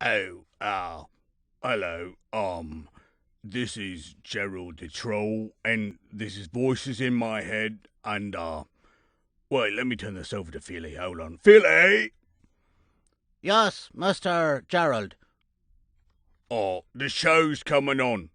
Oh, hello. This is Gerald the Troll, and this is Voices in My Head, and, wait, let me turn this over to Philly. Hold on. Philly! Yes, Mr. Gerald. Oh, the show's coming on.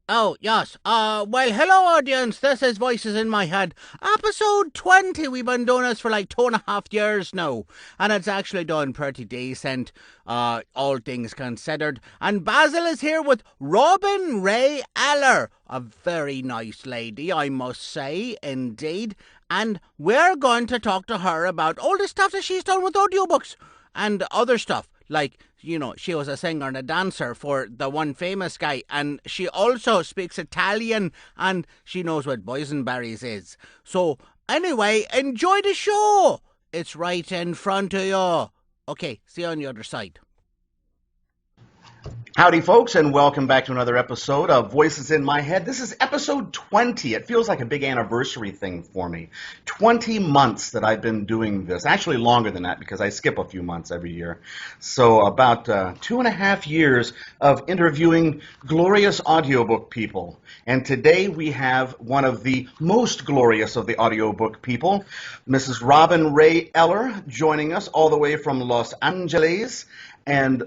Oh, yes. Well, hello, audience. This is Voices in My Head. Episode 20. We've been doing this for like 2.5 years now. And it's actually done pretty decent, all things considered. And Basil is here with Robin Ray Eller. A very nice lady, I must say, indeed. And we're going to talk to her about all the stuff that she's done with audiobooks and other stuff. Like, she was a singer and a dancer for the one famous guy, and she also speaks Italian, and she knows what boysenberries is. So, anyway, enjoy the show. It's right in front of you. Okay, see you on the other side. Howdy, folks, and welcome back to another episode of Voices in My Head. This is episode 20. It feels like a big anniversary thing for me. 20 months that I've been doing this. Actually, longer than that because I skip a few months every year. So about 2.5 years of interviewing glorious audiobook people. And today we have one of the most glorious of the audiobook people, Mrs. Robin Ray Eller, joining us all the way from Los Angeles. And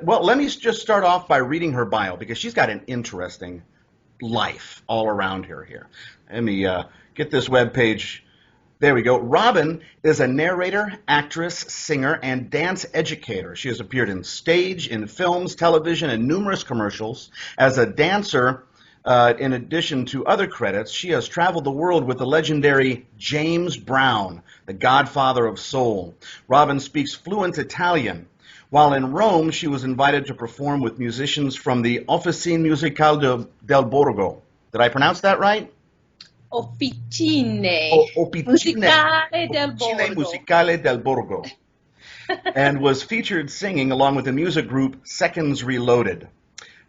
well, let me just start off by reading her bio because she's got an interesting life all around her here. Let me get this webpage. There we go. Robin is a narrator, actress, singer, and dance educator. She has appeared in stage, in films, television, and numerous commercials. As a dancer, in addition to other credits, she has traveled the world with the legendary James Brown, the godfather of soul. Robin speaks fluent Italian. While in Rome, she was invited to perform with musicians from the Officine Musicale del Borgo. Did I pronounce that right? Officine. Officine del Borgo. Musicale del Borgo. And was featured singing along with the music group Seconds Reloaded.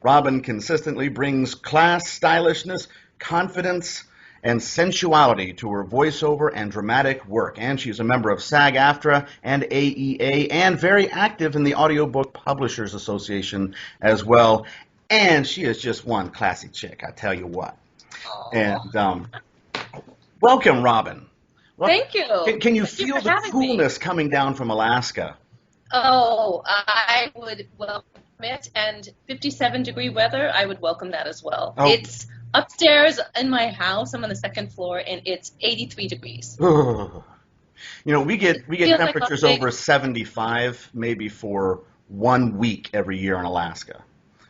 Robin consistently brings class, stylishness, confidence, and sensuality to her voiceover and dramatic work. And she's a member of SAG-AFTRA and AEA and very active in the Audiobook Publishers Association as well. And she is just one classy chick, I tell you what. And welcome, Robin. Thank you. Can you feel the coolness coming down from Alaska? Oh, I would welcome it. And 57-degree weather, I would welcome that as well. Oh. It's upstairs in my house. I'm on the second floor, and it's 83 degrees. We get temperatures over 75 maybe for 1 week every year in Alaska,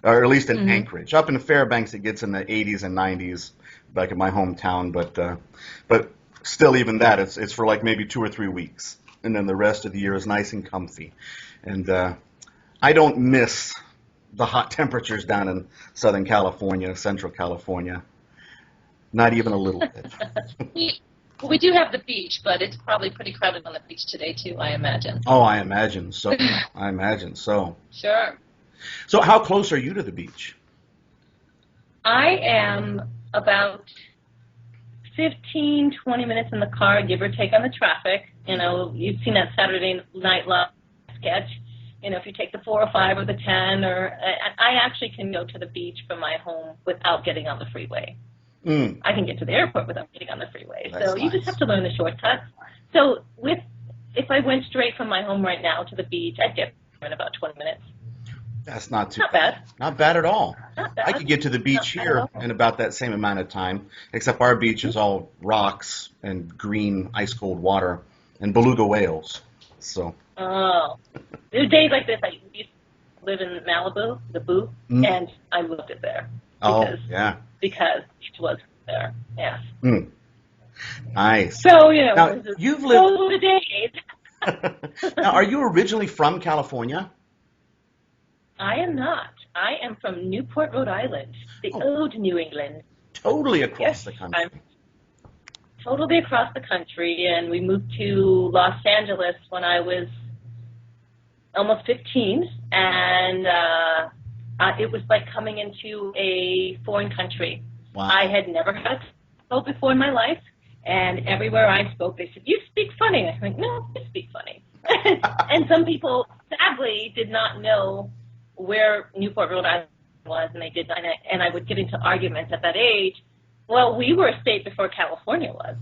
or at least in Anchorage. Up in Fairbanks, it gets in the 80s and 90s back in my hometown, but still, even that, it's for like maybe 2 or 3 weeks, and then the rest of the year is nice and comfy. And I don't miss the hot temperatures down in Southern California, Central California. Not even a little bit. We do have the beach, but it's probably pretty crowded on the beach today, too, I imagine. Oh, I imagine so. I imagine so. Sure. So how close are you to the beach? I am about 15, 20 minutes in the car, give or take on the traffic. You've seen that Saturday Night Live sketch. If you take the 405 or the 10, I actually can go to the beach from my home without getting on the freeway. I can get to the airport without getting on the freeway. That's so you just have to learn the shortcuts. So if I went straight from my home right now to the beach, I'd get there in about 20 minutes. That's not bad. Not bad at all. Not bad. I could get to the beach here in about that same amount of time, except our beach is all rocks and green, ice-cold water and beluga whales. So. Oh. There's days like this. I used to live in Malibu, the Boo, and I loved it there. Because it was there. Yes. Nice. So, now, you've lived. Days. Now, are you originally from California? I am not. I am from Newport, Rhode Island, the old New England. Totally across the country. I'm totally across the country, and we moved to Los Angeles when I was almost 15, and it was like coming into a foreign country. Wow. I had never had spoke before in my life, and everywhere I spoke, they said, "You speak funny." I went, "No, I speak funny." And some people sadly did not know where Newport, Rhode Island was, and they did not, and I would get into arguments at that age. Well, we were a state before California was.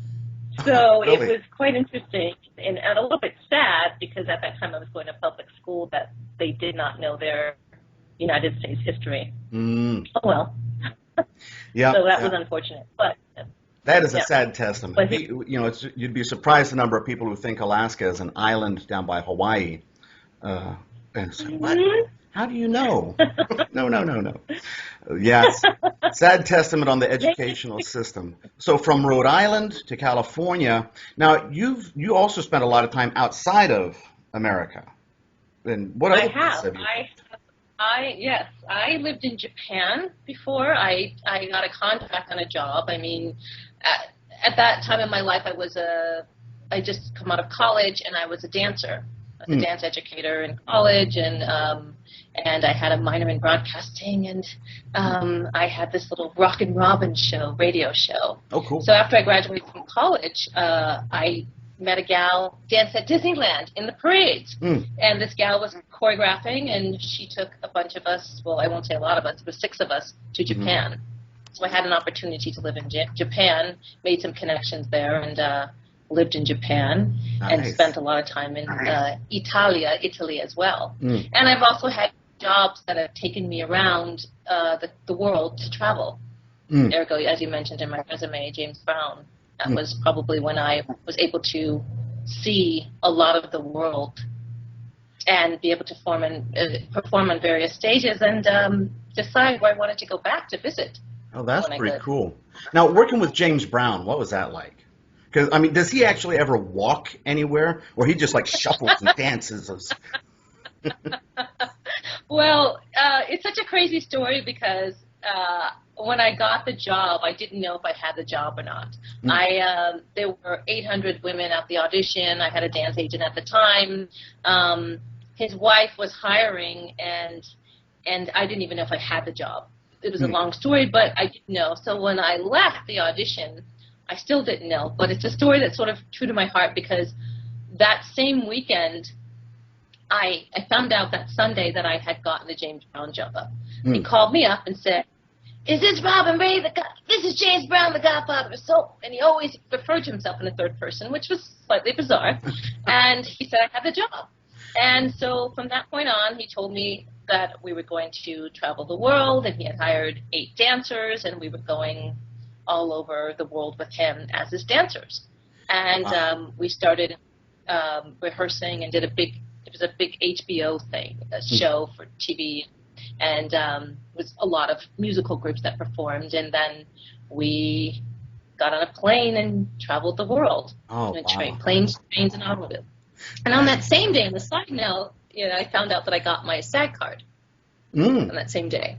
So Really? It was quite interesting and a little bit sad because at that time I was going to public school that they did not know their United States history. Mm. Oh, well. Yeah. So that was unfortunate. But that is a sad testament. But You'd be surprised the number of people who think Alaska is an island down by Hawaii. And say, what? How do you know? No. Yes. Sad testament on the educational system. So from Rhode Island to California. Now, you also spent a lot of time outside of America. And what other places have you? Yes, I lived in Japan before. I got a contract on a job. I mean, at that time in my life, I just come out of college and I was a dancer. I was a dance educator in college, and I had a minor in broadcasting, and I had this little Rockin' Robin radio show. Oh, cool. So after I graduated from college, I met a gal dance at Disneyland in the parades, and this gal was choreographing, and she took a bunch of us, well, I won't say a lot of us, it was 6 of us, to Japan. So I had an opportunity to live in Japan, made some connections there, and lived in Japan. Nice. And spent a lot of time in Italy as well. And I've also had jobs that have taken me around the world to travel. Ergo, as you mentioned in my resume, James Brown. That was probably when I was able to see a lot of the world and be able to perform on various stages and decide where I wanted to go back to visit. Oh, that's pretty cool. Now, working with James Brown, what was that like? Because, I mean, does he actually ever walk anywhere, or he just, like, shuffles and dances? Well, it's such a crazy story because when I got the job, I didn't know if I had the job or not. There were 800 women at the audition. I had a dance agent at the time. His wife was hiring, and I didn't even know if I had the job. It was a long story, but I didn't know. So when I left the audition, I still didn't know, but it's a story that's sort of true to my heart because that same weekend, I found out that Sunday that I had gotten the James Brown job. He called me up and said, "Is this Robin Ray? This is James Brown, the Godfather of Soul." And he always referred to himself in the third person, which was slightly bizarre. And he said I had the job. And so from that point on, he told me that we were going to travel the world, and he had hired 8 dancers, and we were going all over the world with him as his dancers. And we started rehearsing and did it was a big HBO thing, a show for TV, and it was a lot of musical groups that performed, and then we got on a plane and traveled the world. Planes, trains, and automobiles. And on that same day, on the side note, I found out that I got my SAG card on that same day.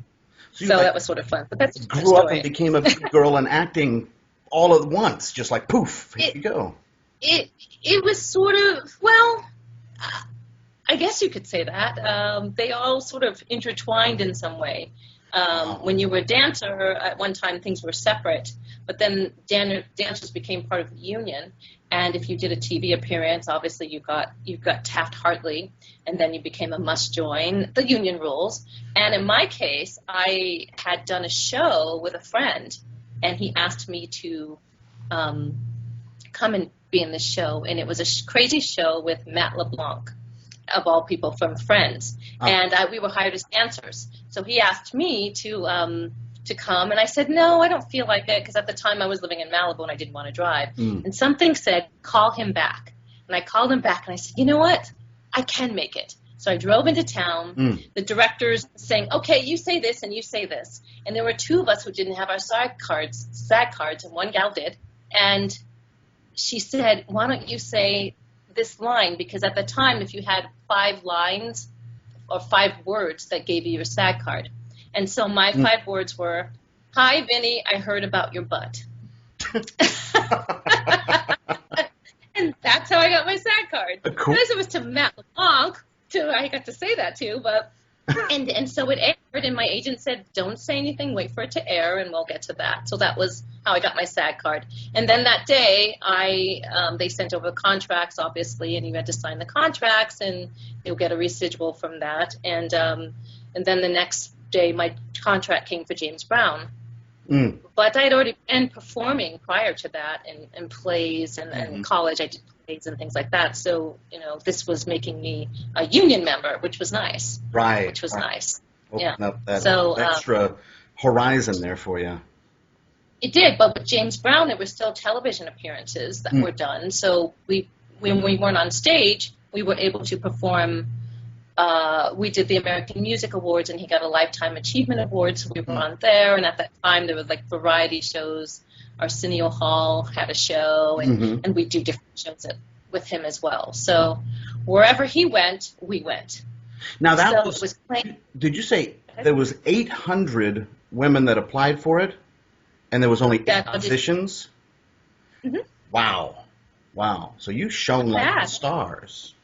So that was sort of fun. But that's a grew up and became a big girl in acting all at once, just like poof, here you go. It was sort of, well, I guess you could say that. They all sort of intertwined in some way. When you were a dancer, at one time things were separate, but then dancers became part of the union. And if you did a TV appearance, obviously you got Taft-Hartley, and then you became a must-join, the union rules. And in my case, I had done a show with a friend, and he asked me to come and be in the show. And it was a crazy show with Matt LeBlanc, of all people, from Friends. And we were hired as dancers. So he asked me to come, and I said, no, I don't feel like it, because at the time I was living in Malibu and I didn't want to drive. And something said, call him back. And I called him back, and I said, you know what? I can make it. So I drove into town. The director's saying, okay, you say this and you say this. And there were 2 of us who didn't have our SAG cards, and one gal did. And she said, why don't you say this line? Because at the time, if you had 5 lines or 5 words, that gave you your SAG card. And so my 5 words were, "Hi, Vinny, I heard about your butt." And that's how I got my SAG card. Cool. Because it was to Matt LeBlanc, I got to say that too, but and so it aired, and my agent said, don't say anything, wait for it to air, and we'll get to that. So that was how I got my SAG card. And then that day, they sent over contracts, obviously, and you had to sign the contracts, and you'll get a residual from that. And then the next day, my contract came for James Brown. Mm. But I had already been performing prior to that in plays and college. I did plays and things like that. So, this was making me a union member, which was nice. Right. Which was nice. Open Yeah. up that So, extra horizon there for you. It did, but with James Brown, there were still television appearances that were done. So when we weren't on stage, we were able to perform. We did the American Music Awards, and he got a Lifetime Achievement Award, so we were on there. And at that time, there were variety shows. Arsenio Hall had a show, and we do different shows with him as well. So wherever he went, we went. Now that so it was playing. Did you say there was 800 women that applied for it, and there was only 8 positions? Mm-hmm. Wow. So you shone like the stars.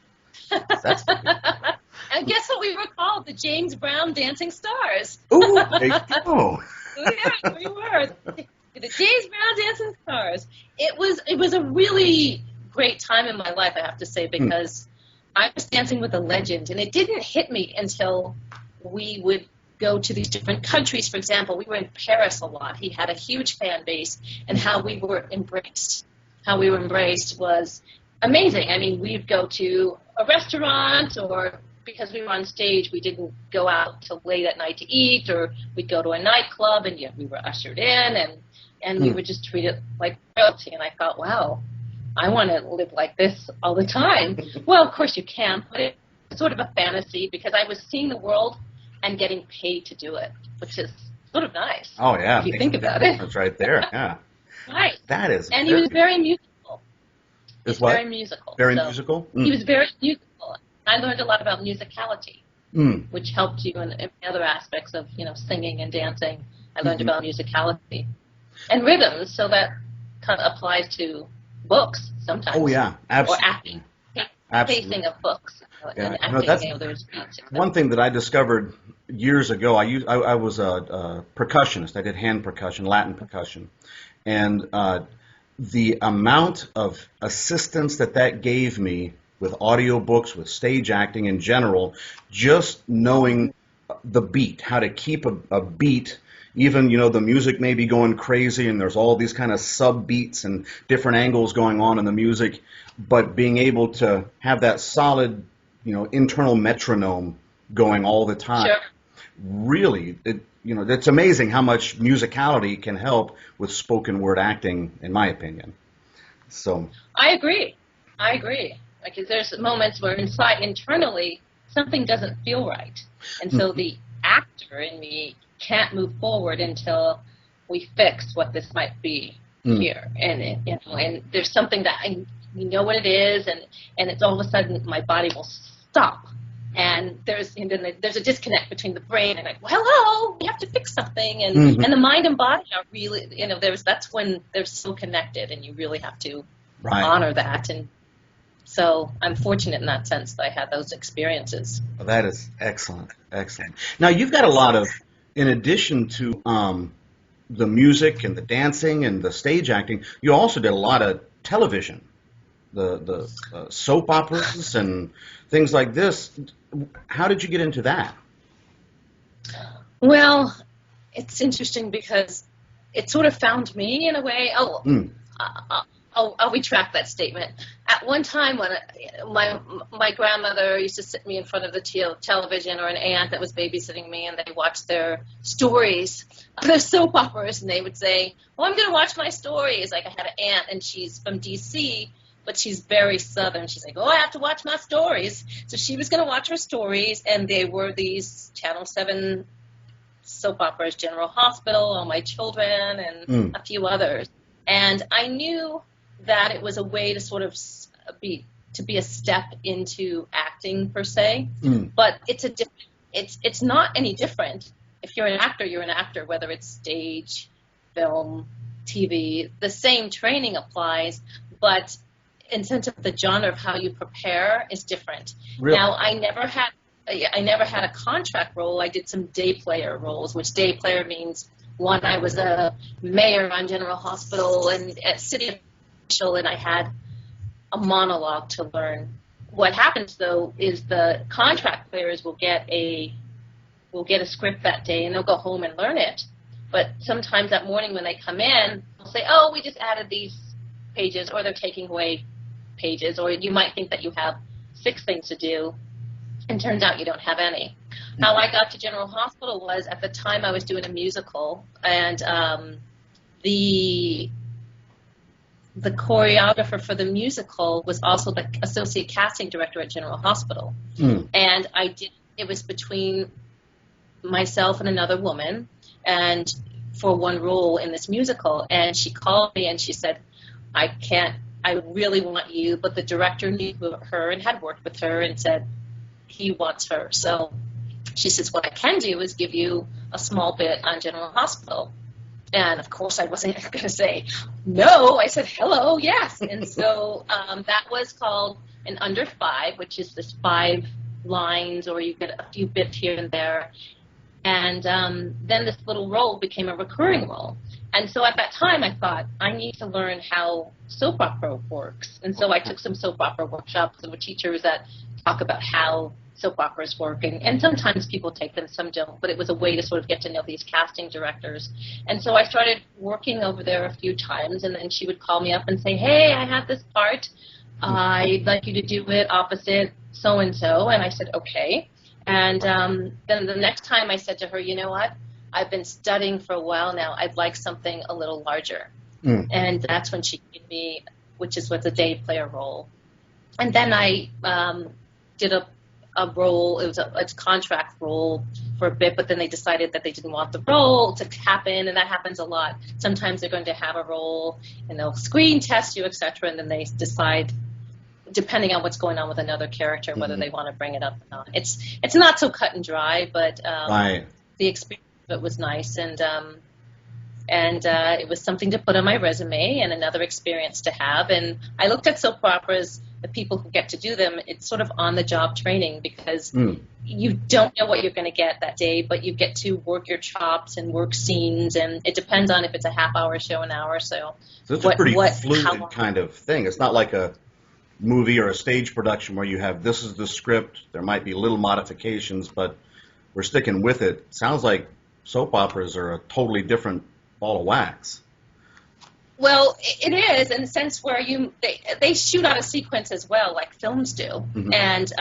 That's and guess what we were called? The James Brown Dancing Stars. Ooh, there you go. Yeah, we were. The James Brown Dancing Stars. It was a really great time in my life, I have to say, because I was dancing with a legend, and it didn't hit me until we would go to these different countries. For example, we were in Paris a lot. He had a huge fan base, and how we were embraced. How we were embraced was amazing. I mean, we'd go to a restaurant, or because we were on stage, we didn't go out till late at night to eat, or we'd go to a nightclub, and we were ushered in, and we were just treated like royalty. And I thought, wow, I want to live like this all the time. Well, of course you can, but it's sort of a fantasy, because I was seeing the world and getting paid to do it, which is sort of nice. Oh, yeah. If you think about it. That's right there, yeah. Right. That is. And he was very musical. Is what? Very musical. Very So musical? He was very musical. I learned a lot about musicality, which helped you in other aspects of, singing and dancing. I learned about musicality and rhythms, so that kind of applies to books sometimes. Oh, yeah, absolutely. Or acting. Absolutely. Pacing of books. Yeah, And acting, that's there's beats. one thing that I discovered years ago. I was a percussionist. I did hand percussion, Latin percussion, and the amount of assistance that gave me with audiobooks, with stage acting in general, just knowing the beat, how to keep a beat. Even, the music may be going crazy, and there's all these kind of sub beats and different angles going on in the music, but being able to have that solid, internal metronome going all the time. Sure. Really, it's amazing how much musicality can help with spoken word acting, in my opinion. So I agree. Because there's moments where internally, something doesn't feel right. And so the actor in me can't move forward until we fix what this might be here. And and there's something that we know what it is, and it's all of a sudden my body will stop. And there's a disconnect between the brain and hello, we have to fix something, and the mind and body are really, that's when they're so connected, and you really have to honor that. And so I'm fortunate in that sense that I had those experiences. Well, that is excellent. Now you've got a lot of, in addition to the music and the dancing and the stage acting, you also did a lot of television, the soap operas and things like this. How did you get into that? Well, it's interesting because it sort of found me in a way. I'll retract that statement. At one time, when my grandmother used to sit me in front of the television, or an aunt that was babysitting me, and they watched their stories, their soap operas, and they would say, "Well, I'm going to watch my stories." Like, I had an aunt, and she's from D.C., but she's very Southern. She's like, "Oh, I have to watch my stories." So she was going to watch her stories, and they were these Channel 7 soap operas, General Hospital, All My Children, and a few others. And I knew that it was a way to sort of be a step into acting per se, but it's not any different. If you're an actor, you're an actor, whether it's stage, film, TV. The same training applies, but in sense of the genre of how you prepare is different. Really? Now, I never had I never had a contract role. I did some day player roles, which day player means, one, I was a mayor on General Hospital and at city official, and I had a monologue to learn. What happens, though, is the contract players will get a script that day, and they'll go home and learn it. But sometimes that morning when they come in, they'll say, oh, we just added these pages, or they're taking away pages, or you might think that you have 6 things to do, and turns out you don't have any. How I got to General Hospital was, at the time I was doing a musical, and the choreographer for the musical was also the associate casting director at General Hospital. And it was between myself and another woman, and for one role in this musical, and she called me and she said, I really want you, but the director knew her and had worked with her and said he wants her. So she says, what I can do is give you a small bit on General Hospital. And of course I wasn't going to say no. I said, hello, yes. And so that was called an under 5, which is this 5 lines, or you get a few bits here and there. And then this little role became a recurring role. And so at that time, I thought, I need to learn how soap opera works. And so I took some soap opera workshops with teachers that talk about how soap operas work. And sometimes people take them, some don't. But it was a way to sort of get to know these casting directors. And so I started working over there a few times. And then she would call me up and say, hey, I have this part. I'd like you to do it opposite so-and-so. And I said, okay. And then the next time I said to her, you know what? I've been studying for a while now. I'd like something a little larger. And that's when she gave me, which is what's a day player role. And then I did a role. It was a contract role for a bit, but then they decided that they didn't want the role to happen, and that happens a lot. Sometimes they're going to have a role, and they'll screen test you, etc., and then they decide, depending on what's going on with another character, whether they want to bring it up or not. It's not so cut and dry, but the experience of it was nice, and it was something to put on my resume and another experience to have. And I looked at soap operas, the people who get to do them, it's sort of on-the-job training, because you don't know what you're going to get that day, but you get to work your chops and work scenes, and it depends on if it's a half-hour show, an hour or so. So it's a pretty fluid kind of thing. It's not like a movie or a stage production where you have, this is the script, there might be little modifications, but we're sticking with it. Sounds like soap operas are a totally different ball of wax. Well, it is in the sense where they shoot out a sequence as well, like films do. And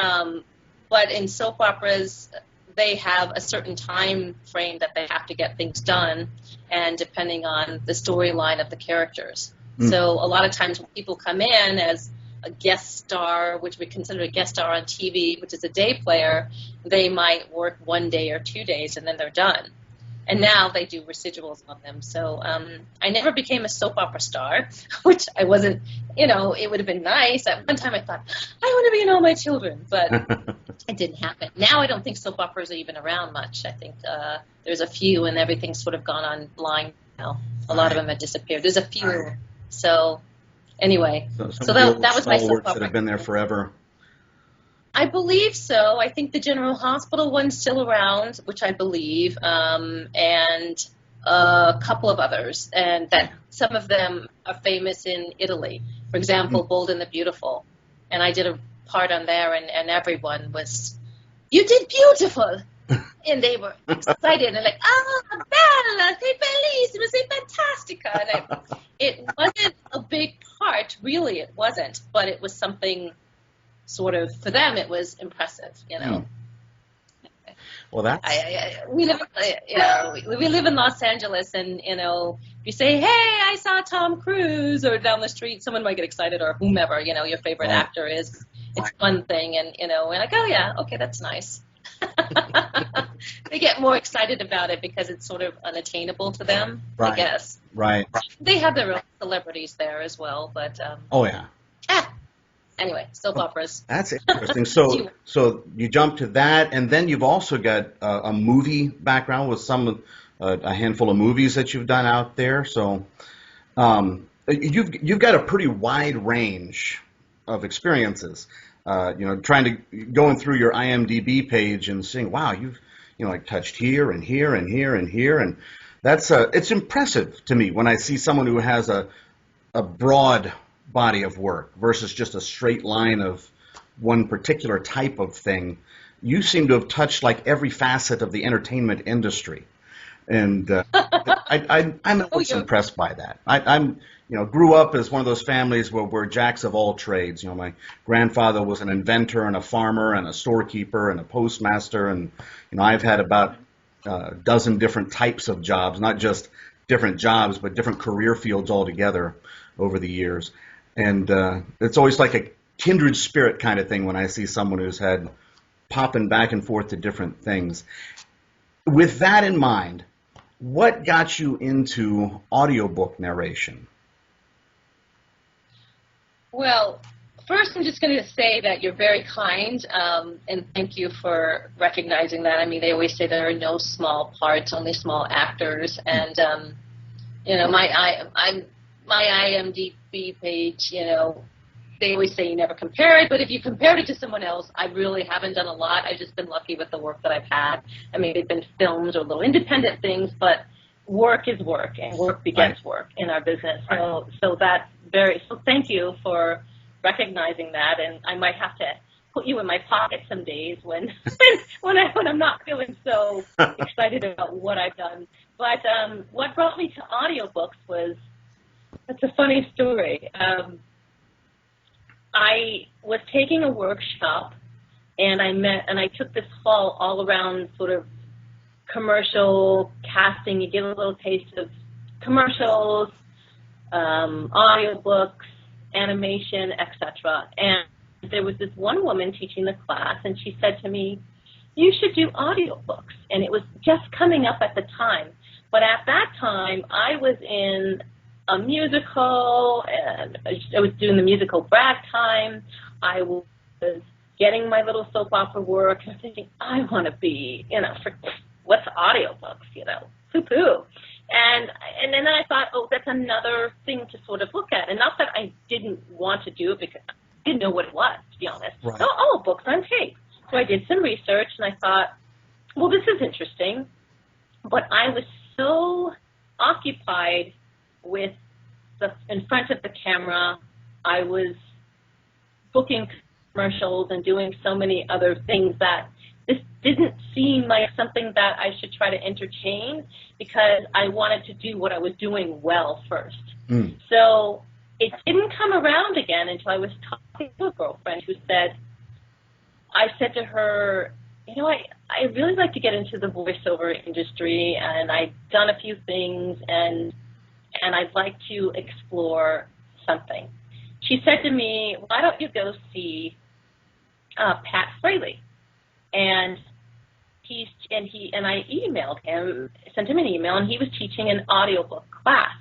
but in soap operas, they have a certain time frame that they have to get things done, and depending on the storyline of the characters. So a lot of times when people come in as a guest star, which we consider a guest star on TV, which is a day player, they might work 1 day or 2 days and then they're done. And now they do residuals on them. So I never became a soap opera star, which I wasn't, it would have been nice. At one time I thought, I want to be in All My Children, but it didn't happen. Now I don't think soap operas are even around much. I think there's a few, and everything's sort of gone online now. A lot of them have disappeared. There's a few. So anyway, so that was my soap opera. That have been there forever. I believe so. I think the General Hospital one's still around, which I believe, and a couple of others, and that some of them are famous in Italy. For example, Bold and the Beautiful. And I did a part on there, and everyone was, you did beautiful! And they were excited and like, bella, sei bellissima, sei fantastica. And it wasn't a big part, really, it wasn't, but it was something sort of, for them, it was impressive, Well, that's... we live in Los Angeles, and, if you say, hey, I saw Tom Cruise, or down the street, someone might get excited, or whomever, your favorite actor is. It's one thing, and, we're like, oh, yeah, okay, that's nice. They get more excited about it because it's sort of unattainable to them, I guess. Right. They have their own celebrities there as well, but... oh, yeah. Anyway, soap operas. That's interesting. So you jump to that, and then you've also got a movie background with a handful of movies that you've done out there. So you've got a pretty wide range of experiences. Trying to going through your IMDb page and seeing, wow, you've like touched here and here and here and here, and that's it's impressive to me when I see someone who has a broad body of work versus just a straight line of one particular type of thing. You seem to have touched like every facet of the entertainment industry, and I'm always impressed by that. I'm grew up as one of those families where we're jacks of all trades. My grandfather was an inventor and a farmer and a storekeeper and a postmaster, and I've had about a dozen different types of jobs, not just different jobs, but different career fields altogether over the years. And it's always like a kindred spirit kind of thing when I see someone who's had popping back and forth to different things. With that in mind, what got you into audiobook narration? Well, first I'm just going to say that you're very kind, and thank you for recognizing that. I mean, they always say there are no small parts, only small actors, and my IMDb page, they always say you never compare it, but if you compared it to someone else, I really haven't done a lot. I've just been lucky with the work that I've had. I mean, they've been films or little independent things, but work is work, and work begets work in our business. So that's so thank you for recognizing that, and I might have to put you in my pocket some days when I'm not feeling so excited about what I've done. But what brought me to audiobooks it's a funny story. I was taking a workshop, and I took this hall all around sort of commercial casting. You get a little taste of commercials, audiobooks, animation, etc. And there was this one woman teaching the class, and she said to me, "You should do audiobooks." And it was just coming up at the time. But at that time, I was in a musical, and I was doing the musical Ragtime. I was getting my little soap opera work, and I'm thinking, I want to be, what's audiobooks, poo-poo. And then I thought, that's another thing to sort of look at. And not that I didn't want to do it, because I didn't know what it was, to be honest. Right. Books on tape. So I did some research, and I thought, well, this is interesting. But I was so occupied with in front of the camera. I was booking commercials and doing so many other things that this didn't seem like something that I should try to entertain, because I wanted to do what I was doing well first. So it didn't come around again until I was talking to a girlfriend who said, I said to her, I really like to get into the voiceover industry, and I've done a few things, and I'd like to explore something. She said to me, why don't you go see Pat Fraley? And I emailed him, sent him an email, and he was teaching an audiobook class.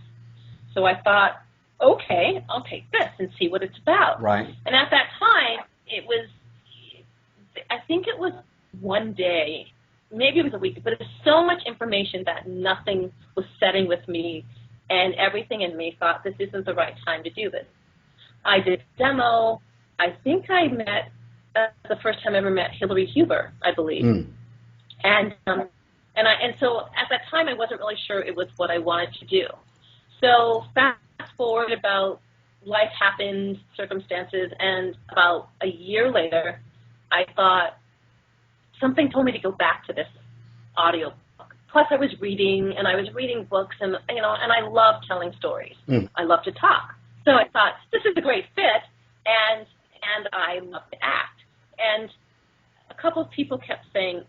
So I thought, okay, I'll take this and see what it's about. Right. And at that time, I think it was one day, maybe it was a week, but it was so much information that nothing was setting with me, and everything in me thought, this isn't the right time to do this. I did a demo. I think I met, the first time I ever met Hillary Huber, I believe. And so at that time, I wasn't really sure it was what I wanted to do. So fast forward, about life happened, circumstances, and about a year later, I thought, something told me to go back to this audio book. Plus, I was reading books, and I love telling stories. I love to talk. So I thought, this is a great fit, and I love to act. And a couple of people kept saying,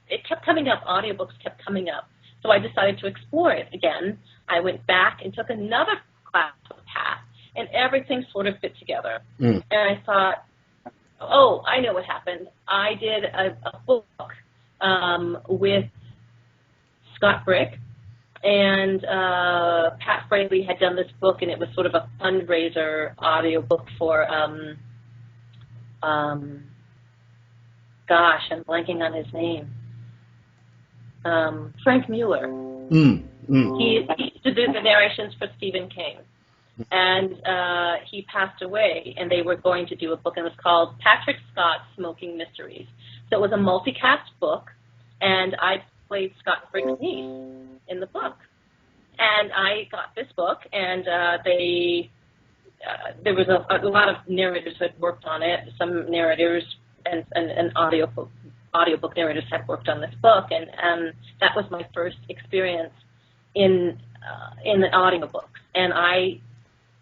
it kept coming up, audiobooks kept coming up. So I decided to explore it again. I went back and took another class with Pat, and everything sort of fit together. And I thought, oh, I know what happened. I did a book with Scott Brick, and Pat Fraley had done this book, and it was sort of a fundraiser audiobook for, gosh, I'm blanking on his name. Frank Mueller. He used to do the narrations for Stephen King. and he passed away, and they were going to do a book, and it was called Patrick Scott's Smoking Mysteries. So it was a multicast book, and I played Scott Frick's niece in the book. And I got this book, and there was a lot of narrators who had worked on it. Some narrators and audiobook narrators had worked on this book, and that was my first experience in the audiobooks. And I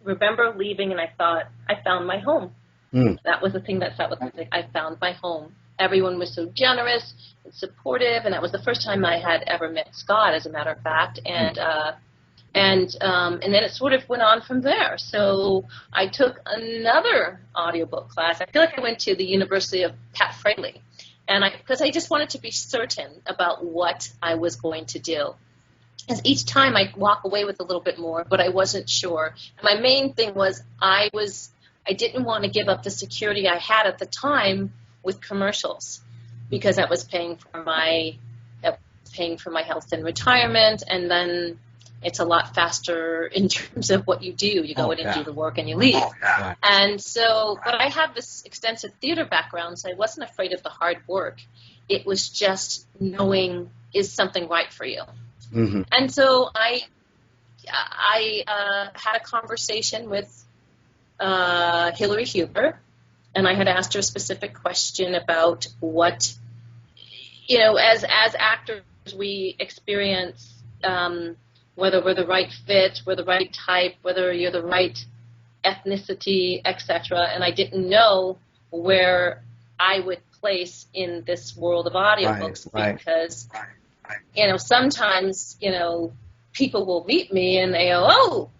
remember leaving, and I thought, I found my home. That was the thing that sat with me. I found my home. Everyone was so generous and supportive, and that was the first time I had ever met Scott, as a matter of fact. And then it sort of went on from there. So I took another audiobook class. I feel like I went to the University of Pat Fraley, because I just wanted to be certain about what I was going to do. Because each time I'd walk away with a little bit more, but I wasn't sure. And my main thing was I didn't want to give up the security I had at the time with commercials, because I was paying for my health and retirement, and then it's a lot faster in terms of what you do. You go in and do the work and you leave. And so, but I have this extensive theater background, so I wasn't afraid of the hard work. It was just knowing, is something right for you? Mm-hmm. And so I had a conversation with Hillary Huber, and I had asked her a specific question about what, as actors, we experience whether we're the right fit, we're the right type, whether you're the right ethnicity, etc. And I didn't know where I would place in this world of audiobooks, because, sometimes, people will meet me and they go,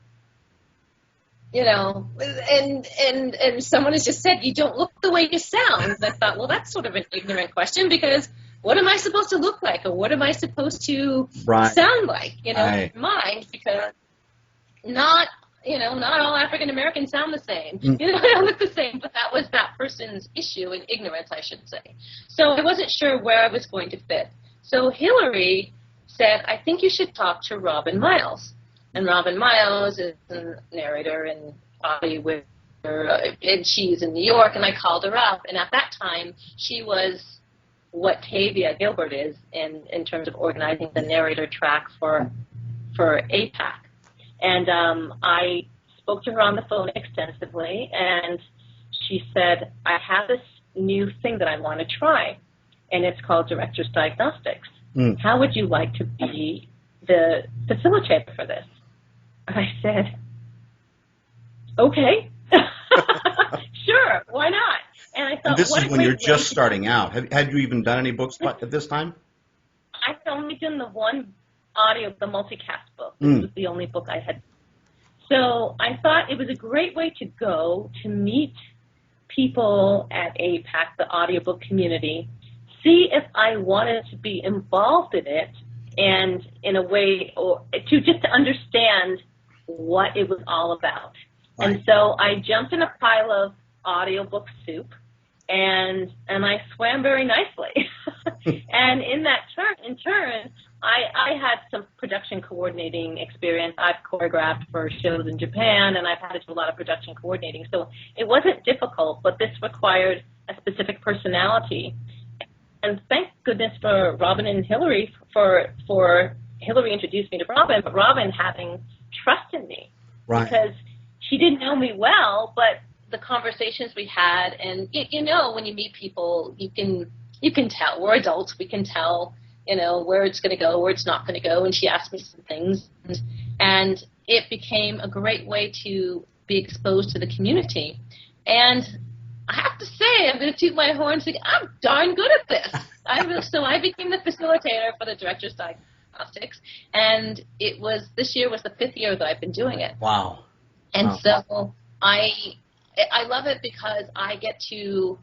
and someone has just said, you don't look the way you sound. And I thought, well, that's sort of an ignorant question, because what am I supposed to look like, or what am I supposed to sound like, in mind? Because not all African Americans sound the same. They don't look the same, but that was that person's issue, and ignorance, I should say. So I wasn't sure where I was going to fit. So Hillary said, I think you should talk to Robin Miles. And Robin Miles is a narrator in Audiobooks, and she's in New York, and I called her up. And at that time, she was what Tavia Gilbert is in terms of organizing the narrator track for APAC. And I spoke to her on the phone extensively, and she said, I have this new thing that I want to try, and it's called Director's Diagnostics. How would you like to be the facilitator for this? And I said, okay, sure, why not? And I thought, and this is when you're just starting out. Had you even done any books at this time? I've only done the one the multicast book. This was the only book I had. So I thought it was a great way to go to meet people at APAC, the audiobook community, see if I wanted to be involved in it, and in a way, or to understand what it was all about. Right. And so I jumped in a pile of audiobook soup, and I swam very nicely. And in turn, I had some production coordinating experience. I've choreographed for shows in Japan, and I've had to do a lot of production coordinating. So it wasn't difficult, but this required a specific personality. And thank goodness for Robin and Hillary, for Hillary introduced me to Robin, but Robin having trust in me. Right. Because she didn't know me well, but the conversations we had, and when you meet people, you can tell. We're adults, we can tell, where it's going to go, where it's not going to go. And she asked me some things, and it became a great way to be exposed to the community. And I have to say, I'm going to toot my horn and say, I'm darn good at this. So I became the facilitator for the Director's Diagnostics, and this year was the 5th year that I've been doing it. Wow. And so I love it because I get to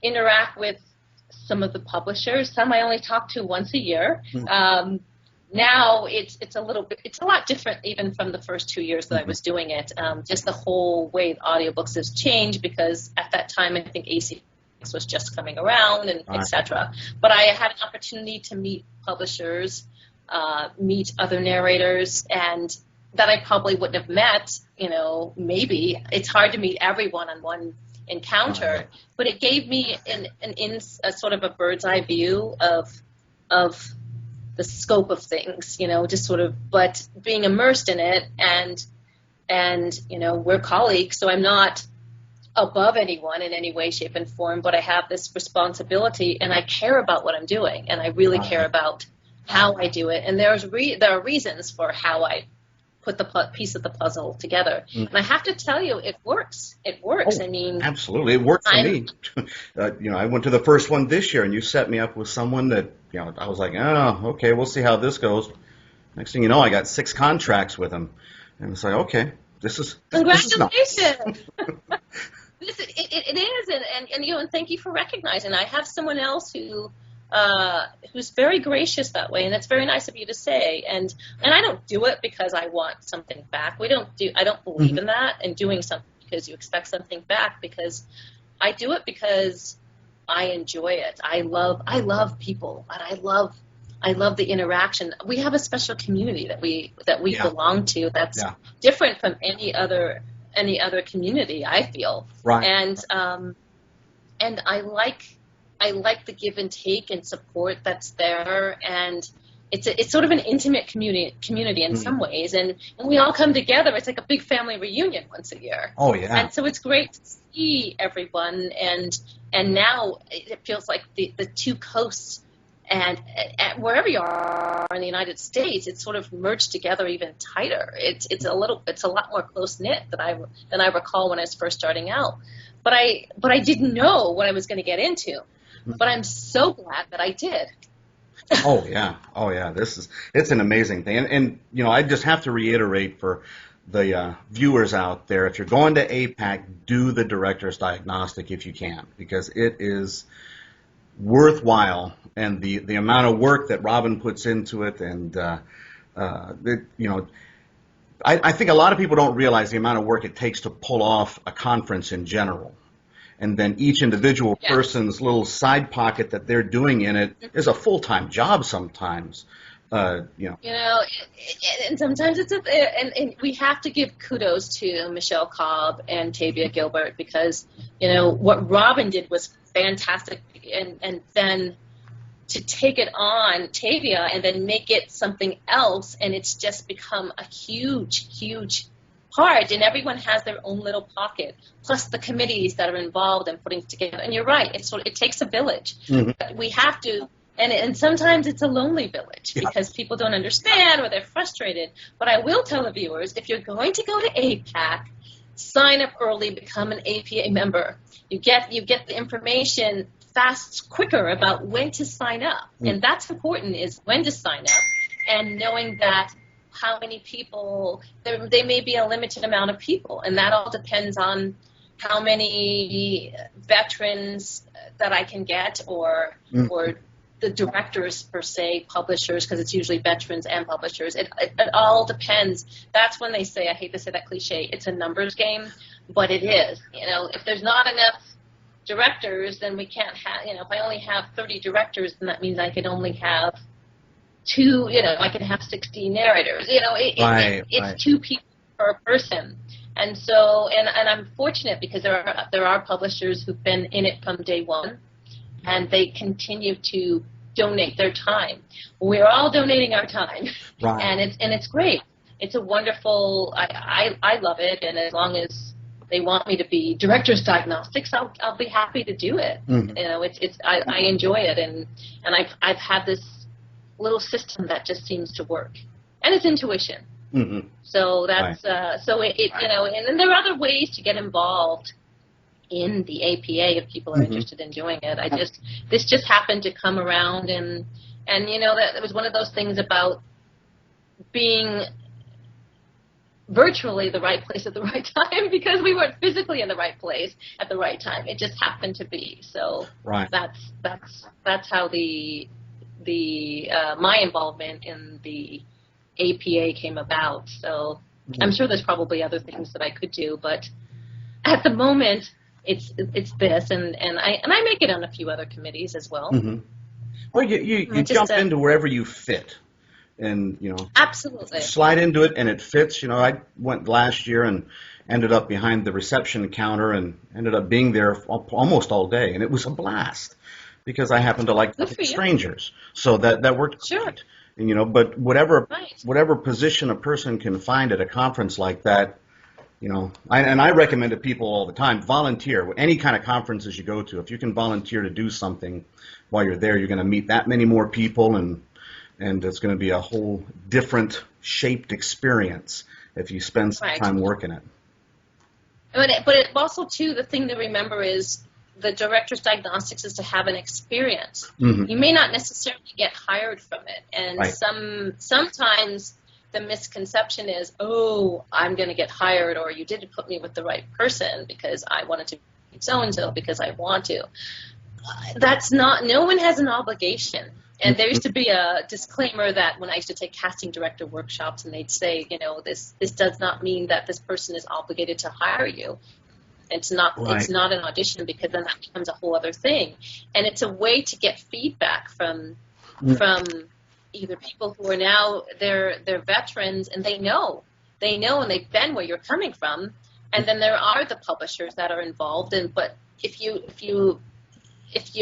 interact with some of the publishers. Some I only talk to once a year. Now it's a lot different even from the first 2 years that I was doing it. Just the whole way audiobooks has changed, because at that time I think AC was just coming around, and etc. But I had an opportunity to meet publishers, meet other narrators, and that I probably wouldn't have met, maybe. It's hard to meet everyone on one encounter, but it gave me a sort of a bird's eye view of the scope of things, just sort of, but being immersed in it, and we're colleagues, so I'm not above anyone in any way, shape, and form, but I have this responsibility, and I care about what I'm doing, and I really care about how I do it, and there are reasons for how I put the piece of the puzzle together. And I have to tell you, it works. It works. Oh, I mean, absolutely, it worked for me. I went to the first one this year, and you set me up with someone that I was like, oh, okay, we'll see how this goes. Next thing you know, I got 6 contracts with him, and it's like, okay, this is congratulations. It is, and thank you for recognizing. I have someone else who's very gracious that way, and that's very nice of you to say. And I don't do it because I want something back. I don't believe in that, and doing something because you expect something back, because I do it because I enjoy it. I love people, and I love the interaction. We have a special community that we belong to that's different from any other community, I feel. Right. And I like the give and take and support that's there, and it's sort of an intimate community in some ways, and when we all come together, it's like a big family reunion once a year. Oh yeah. And so it's great to see everyone, and now it feels like the two coasts, and wherever you are in the United States, it's sort of merged together even tighter. It's a lot more close knit than I recall when I was first starting out. But I didn't know what I was going to get into. But I'm so glad that I did. Oh yeah. It's an amazing thing. And I just have to reiterate for the viewers out there, if you're going to APAC, do the director's diagnostic if you can, because it is worthwhile, and the amount of work that Robin puts into it, and I think a lot of people don't realize the amount of work it takes to pull off a conference in general. And then each individual person's little side pocket that they're doing in it is a full-time job sometimes. And sometimes and we have to give kudos to Michelle Cobb and Tavia Gilbert, because what Robin did was fantastic, and then to take it on, Tavia, and then make it something else, and it's just become a huge part, and everyone has their own little pocket, plus the committees that are involved in putting it together. And you're right, it takes a village. We have to, and sometimes it's a lonely village because people don't understand or they're frustrated. But I will tell the viewers, if you're going to go to APAC, sign up early, become an APA member. You get the information quicker about when to sign up, and that's important, is when to sign up, and knowing that how many people, they may be a limited amount of people, and that all depends on how many veterans that I can get, or the directors per se, publishers, because it's usually veterans and publishers. It all depends. That's when they say, I hate to say that cliche, it's a numbers game, but it is. If there's not enough directors, then we can't have, if I only have 30 directors, then that means I can only have 2, I can have 60 narrators. It's 2 people per person. And so, and I'm fortunate because there are publishers who've been in it from day one, and they continue to donate their time. We're all donating our time, and it's great. It's a wonderful. I love it, and as long as they want me to be director's diagnostics, I'll be happy to do it. I enjoy it, and I've had this little system that just seems to work, and it's intuition. So that's and then there are other ways to get involved in the APA if people are interested in doing it. This just happened to come around, and that it was one of those things about being virtually the right place at the right time, because we weren't physically in the right place at the right time. It just happened to be. So that's how the my involvement in the APA came about. So I'm sure there's probably other things that I could do, but at the moment it's this, and I make it on a few other committees as well. Well, you jump into wherever you fit. and Absolutely. slide into it and it fits. I went last year and ended up behind the reception counter and ended up being there almost all day, and it was a blast because I happen to like strangers, so that worked Sure. great. And, but whatever Right. position a person can find at a conference like that, I recommend to people all the time, volunteer. Any kind of conferences you go to, if you can volunteer to do something while you're there, you're going to meet that many more people, and it's going to be a whole different shaped experience if you spend some Right. time working it. But it also, too, the thing to remember is the director's diagnostics is to have an experience. Mm-hmm. You may not necessarily get hired from it. And Right. sometimes the misconception is, oh, I'm going to get hired, or you didn't put me with the right person because I wanted to be so-and-so because I want to. That's not, no one has an obligation. And there used to be a disclaimer that when I used to take casting director workshops, and they'd say, this does not mean that this person is obligated to hire you. It's not Right. an audition, because then that becomes a whole other thing. And it's a way to get feedback from either people who are now they're veterans and they know and they've been where you're coming from, and then there are the publishers that are involved. But if you're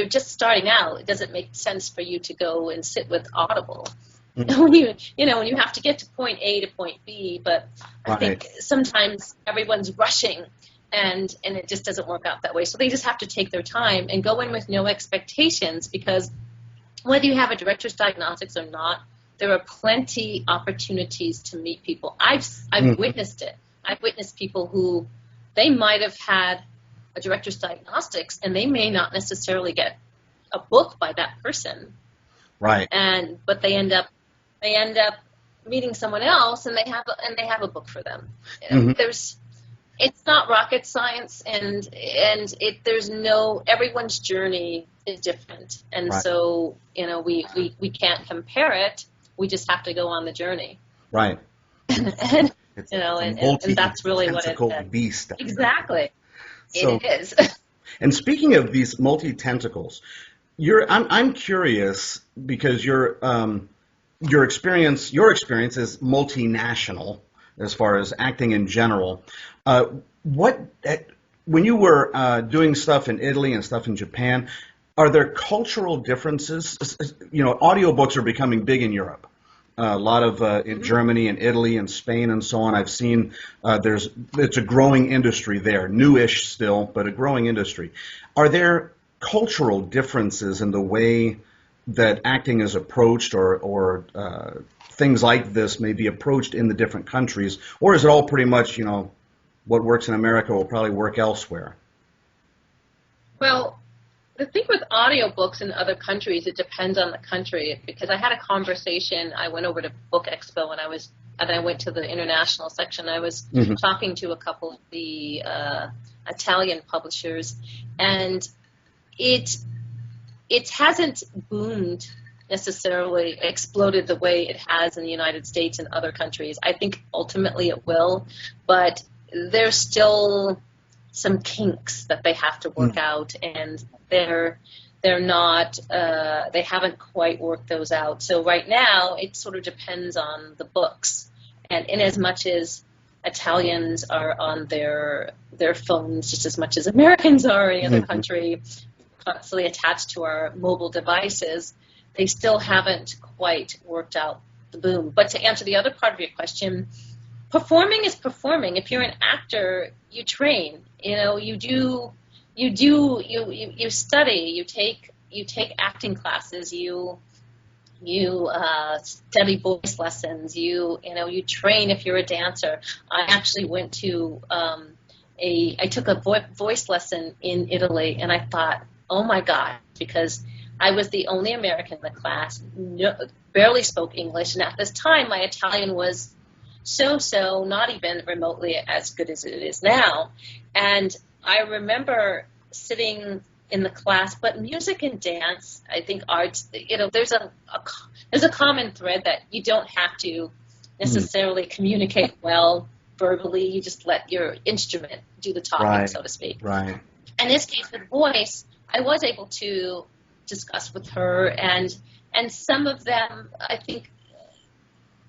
just starting out, it doesn't make sense for you to go and sit with Audible when you have to get to point A to point B. But I Right. think sometimes everyone's rushing, and it just doesn't work out that way. So they just have to take their time and go in with no expectations, because whether you have a director's diagnostics or not, there are plenty opportunities to meet people. I've witnessed it. I've witnessed people who they might have had a director's diagnostics, and they may not necessarily get a book by that person. Right. But they end up meeting someone else, and they have a book for them. It's not rocket science, and everyone's journey is different, and Right. so we can't compare it. We just have to go on the journey. Right. and It's and that's really what it multi-tentacled is. beast. Exactly. So- It is. And speaking of these multi-tentacles, I'm curious because your experience is multinational as far as acting in general. When you were doing stuff in Italy and stuff in Japan, are there cultural differences? Audiobooks are becoming big in Europe. A lot of in Germany and Italy and Spain and so on. I've seen it's a growing industry there, newish still, but a growing industry. Are there cultural differences in the way that acting is approached, or things like this may be approached in the different countries, or is it all pretty much what works in America will probably work elsewhere? Well, the thing with audiobooks in other countries, it depends on the country, because I had a conversation. I went over to Book Expo and I went to the international section. I was talking to a couple of the Italian publishers, and it hasn't boomed necessarily, exploded the way it has in the United States and other countries. I think ultimately it will, but there's still some kinks that they have to work out, and they're not they haven't quite worked those out. So right now it sort of depends on the books, and in as much as Italians are on their phones just as much as Americans are in any other country, constantly attached to our mobile devices, they still haven't quite worked out the boom. But to answer the other part of your question, performing is performing. If you're an actor, you train. You study. You take acting classes. You study voice lessons. You train if you're a dancer. I actually went to I took a voice lesson in Italy, and I thought, oh my God, because I was the only American in the class, barely spoke English, and at this time my Italian was so, not even remotely as good as it is now. And I remember sitting in the class, but music and dance, I think arts, there's a common thread that you don't have to necessarily communicate well verbally. You just let your instrument do the talking, so to speak. Right. In this case, with voice, I was able to discuss with her, and some of them, I think,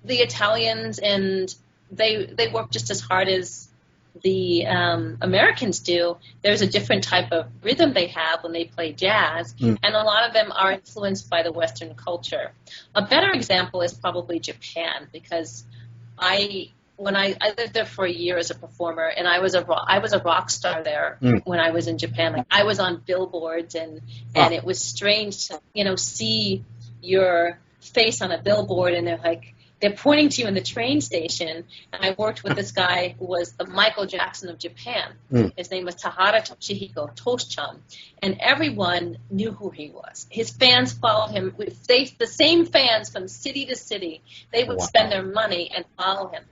the Italians, and they work just as hard as the Americans do. There's a different type of rhythm they have when they play jazz, and a lot of them are influenced by the Western culture. A better example is probably Japan, because when I lived there for a year as a performer, and I was a rock star there when I was in Japan. Like, I was on billboards, and it was strange to see your face on a billboard, and they're pointing to you in the train station. And I worked with this guy who was the Michael Jackson of Japan. His name was Tahara Toshihiko, Tosh-chan. And everyone knew who he was. His fans followed him. The same fans from city to city, they would spend their money and follow him.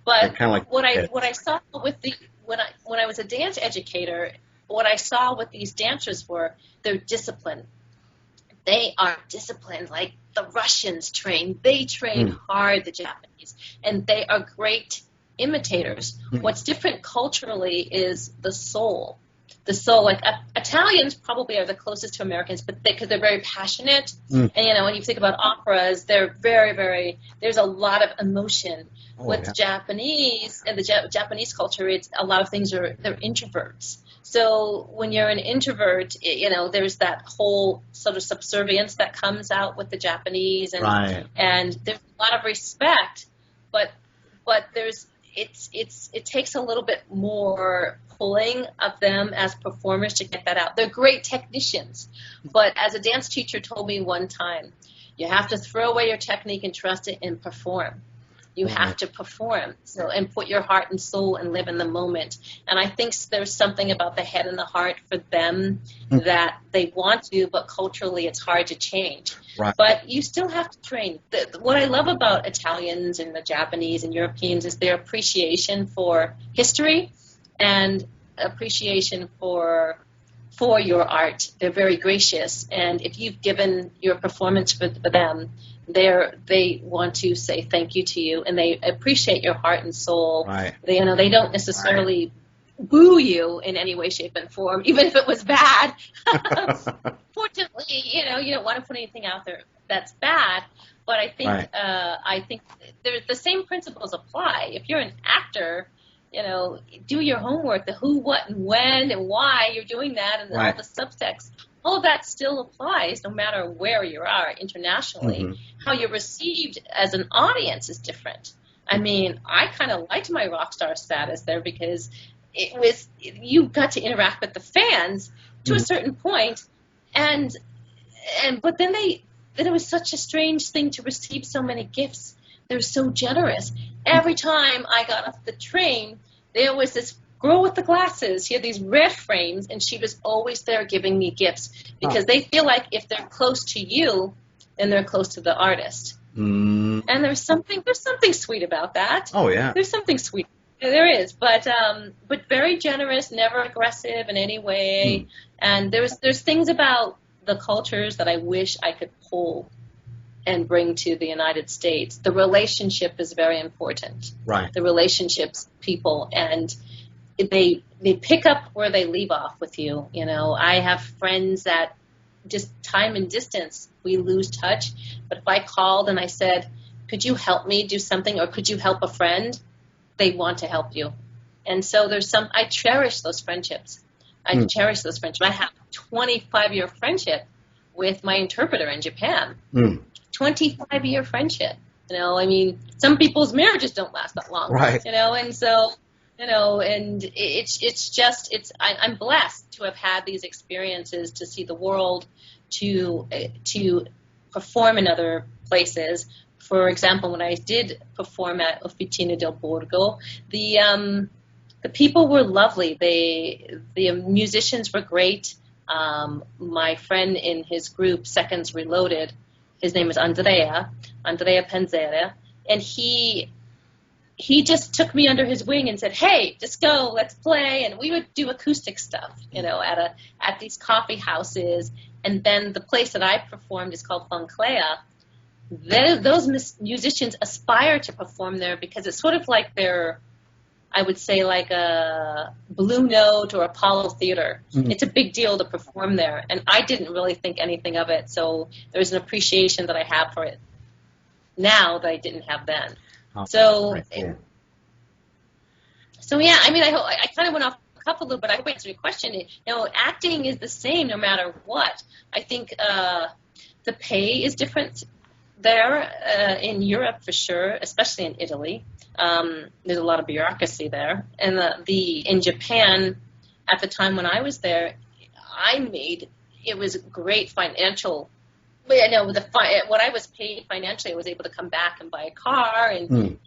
But what I saw when I was a dance educator, what I saw with these dancers were their discipline. They are disciplined like the Russians train. They train hard, the Japanese, and they are great imitators. What's different culturally is the soul. The soul, like Italians probably are the closest to Americans, but because they're very passionate. And, when you think about operas, they're very, very, there's a lot of emotion. With Japanese and the Japanese culture, it's a lot of things they're introverts. So when you're an introvert, there's that whole sort of subservience that comes out with the Japanese, and there's a lot of respect, but it takes a little bit more pulling of them as performers to get that out. They're great technicians, but as a dance teacher told me one time, you have to throw away your technique and trust it and perform. You have to perform and put your heart and soul and live in the moment. And I think there's something about the head and the heart for them that they want to, but culturally it's hard to change. But you still have to train. What I love about Italians and the Japanese and Europeans is their appreciation for history and appreciation for your art. They're very gracious. And if you've given your performance for them, they want to say thank you to you, and they appreciate your heart and soul. They don't necessarily boo you in any way, shape, and form, even if it was bad. Fortunately, you don't want to put anything out there that's bad. But I think the same principles apply. If you're an actor, do your homework, the who, what, and when, and why you're doing that, and all the subtext. All of that still applies no matter where you are internationally. How you're received as an audience is different. I mean, I kind of liked my rock star status there because you got to interact with the fans to a certain point, but then it was such a strange thing to receive so many gifts. They're so generous. Every time I got off the train, there was this girl with the glasses. She had these red frames, and she was always there giving me gifts because they feel like if they're close to you, then they're close to the artist. And there's something sweet about that. There's something sweet. There is, but very generous, never aggressive in any way. And there's things about the cultures that I wish I could pull and bring to the United States. The relationship is very important. The relationships, people, and they pick up where they leave off with you. I have friends that just time and distance, we lose touch. But if I called and I said, could you help me do something, or could you help a friend? They want to help you. And so I cherish those friendships. I have a 25-year friendship with my interpreter in Japan. 25-year friendship. I mean, some people's marriages don't last that long. And so, and I'm blessed to have had these experiences, to see the world, to perform in other places. For example, when I did perform at Officina del Borgo, the people were lovely. The musicians were great. My friend in his group, Seconds Reloaded, his name is Andrea Penzera, and he just took me under his wing and said, hey, just go, let's play. And we would do acoustic stuff, at these coffee houses. And then the place that I performed is called Fonclea. Those musicians aspire to perform there because it's sort of like I would say like a Blue Note or Apollo Theater. It's a big deal to perform there. And I didn't really think anything of it. So there's an appreciation that I have for it. now that I didn't have then. Oh, So, very cool. so yeah, I mean, I kind of went off the cuff a little bit. I hope I answered your question. You know, acting is the same no matter what. I think the pay is different there in Europe for sure, especially in Italy. There's a lot of bureaucracy there, and in Japan, at the time when I was there, it was great financial. You know, what I was paid financially, I was able to come back and buy a car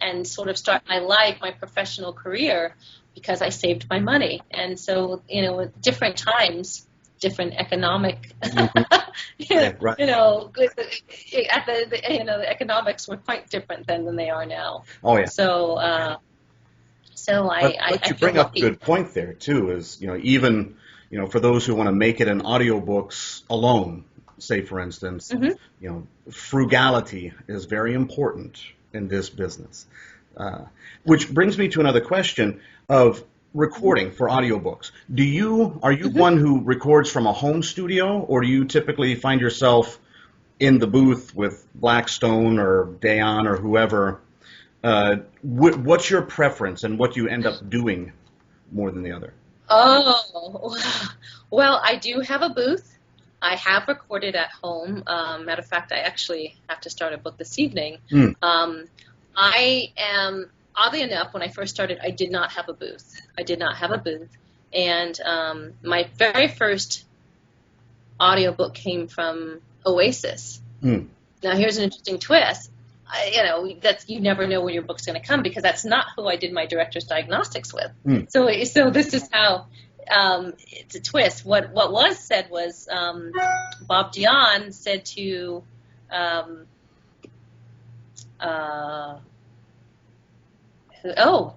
and sort of start my professional career because I saved my money. And so, you know, at different times, different economic, Right. you know, the economics were quite different then than they are now. Oh, yeah. So, But you bring up a good point there too. Is, you know, even, you know, for those who want to make it in audiobooks alone, say for instance, Mm-hmm. you know, frugality is very important in this business. Which brings me to another question of recording for audiobooks. Are you Mm-hmm. one who records from a home studio, or do you typically find yourself in the booth with Blackstone or Dayon or whoever? What's your preference, and what do you end up doing more than the other? Oh, well, I do have a booth. I have recorded at home. Matter of fact, I actually have to start a book this evening. I am, oddly enough, when I first started, I did not have a booth. And my very first audiobook came from Oasis. Now, here's an interesting twist. You never know when your book's going to come, because that's not who I did my director's diagnostics with. So this is how it's a twist. What was said was Bob Dion said to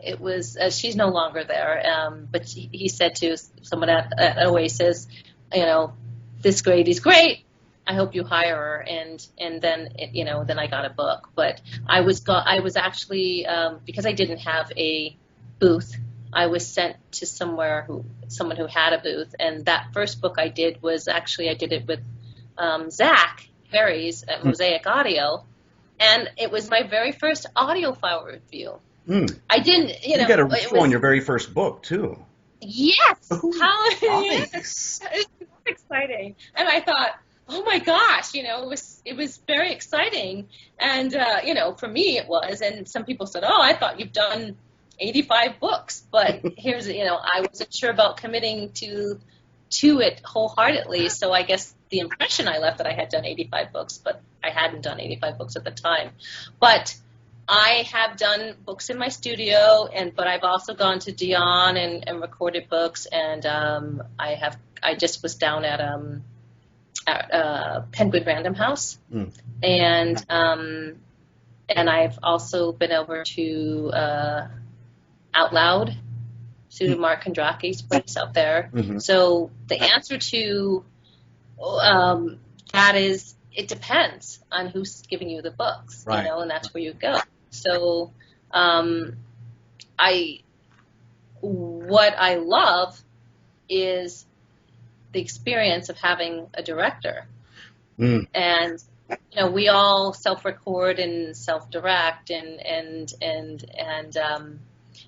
it was she's no longer there, but he said to someone at Oasis, you know, this lady's great. I hope you hire her, and then then I got a book. But I was actually because I didn't have a booth, I was sent to someone who had a booth, and that first book I did was actually I did it with Zach Harry's at Mosaic Audio, and it was my very first audiophile review. I didn't, You got a review on your very first book too. Yes, Nice. Yes, it's exciting, and I thought, oh my gosh, it was very exciting, and for me it was, and some people said, oh, I thought you've done 85 books, but here's, I wasn't sure about committing to it wholeheartedly, so I guess the impression I left that I had done 85 books, but I hadn't done 85 books at the time. But I have done books in my studio, but I've also gone to Dion and recorded books, and I just was down at Penguin Random House, and I've also been over to Out Loud, to Mark Kondraki's place out there. So the answer to that is, it depends on who's giving you the books, right, and that's where you go. So what I love is the experience of having a director. And we all self-record and self-direct, and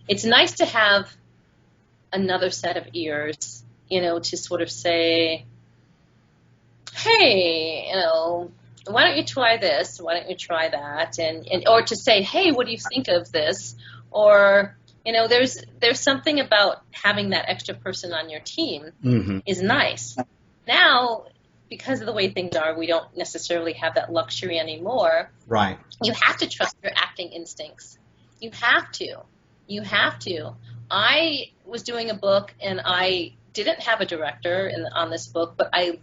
it's nice to have another set of ears, to sort of say, hey, why don't you try this? Why don't you try that? And or to say, hey, what do you think of this? Or, there's something about having that extra person on your team is nice. Now, because of the way things are, we don't necessarily have that luxury anymore. Right. You have to trust your acting instincts. You have to. I was doing a book, and I didn't have a director on this book, but I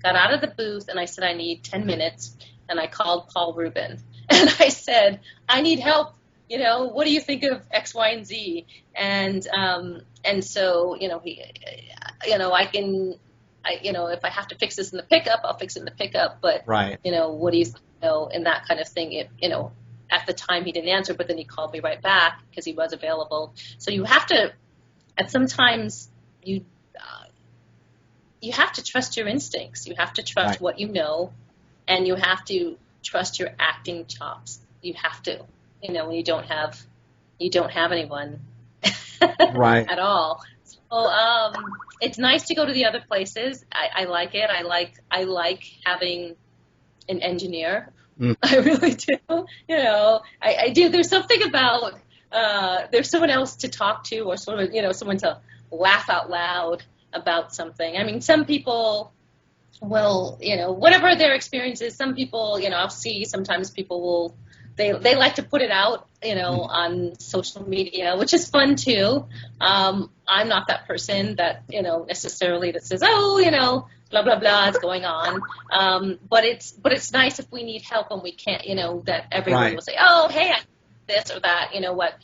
got out of the booth, and I said, I need 10 minutes, and I called Paul Rubin, and I said, I need help. What do you think of X, Y, and Z? And so, he, I can, if I have to fix this in the pickup, I'll fix it in the pickup. But, right. What do you think, and that kind of thing. At the time he didn't answer, but then he called me right back because he was available. So you have to, sometimes you have to trust your instincts. You have to trust right. what you know, and you have to trust your acting chops. You have to, when you don't have anyone Right. at all. So it's nice to go to the other places. I like it. I like having an engineer. I really do. I do. There's something about there's someone else to talk to, or sort of someone to laugh out loud about something. I mean, some people will, whatever their experience is. Some people, I'll see. Sometimes people will. They like to put it out, on social media, which is fun too. I'm not that person that, necessarily that says, oh, blah, blah, blah, it's going on. But it's nice if we need help and we can't, that everyone Right. will say, oh, hey, I this or that, what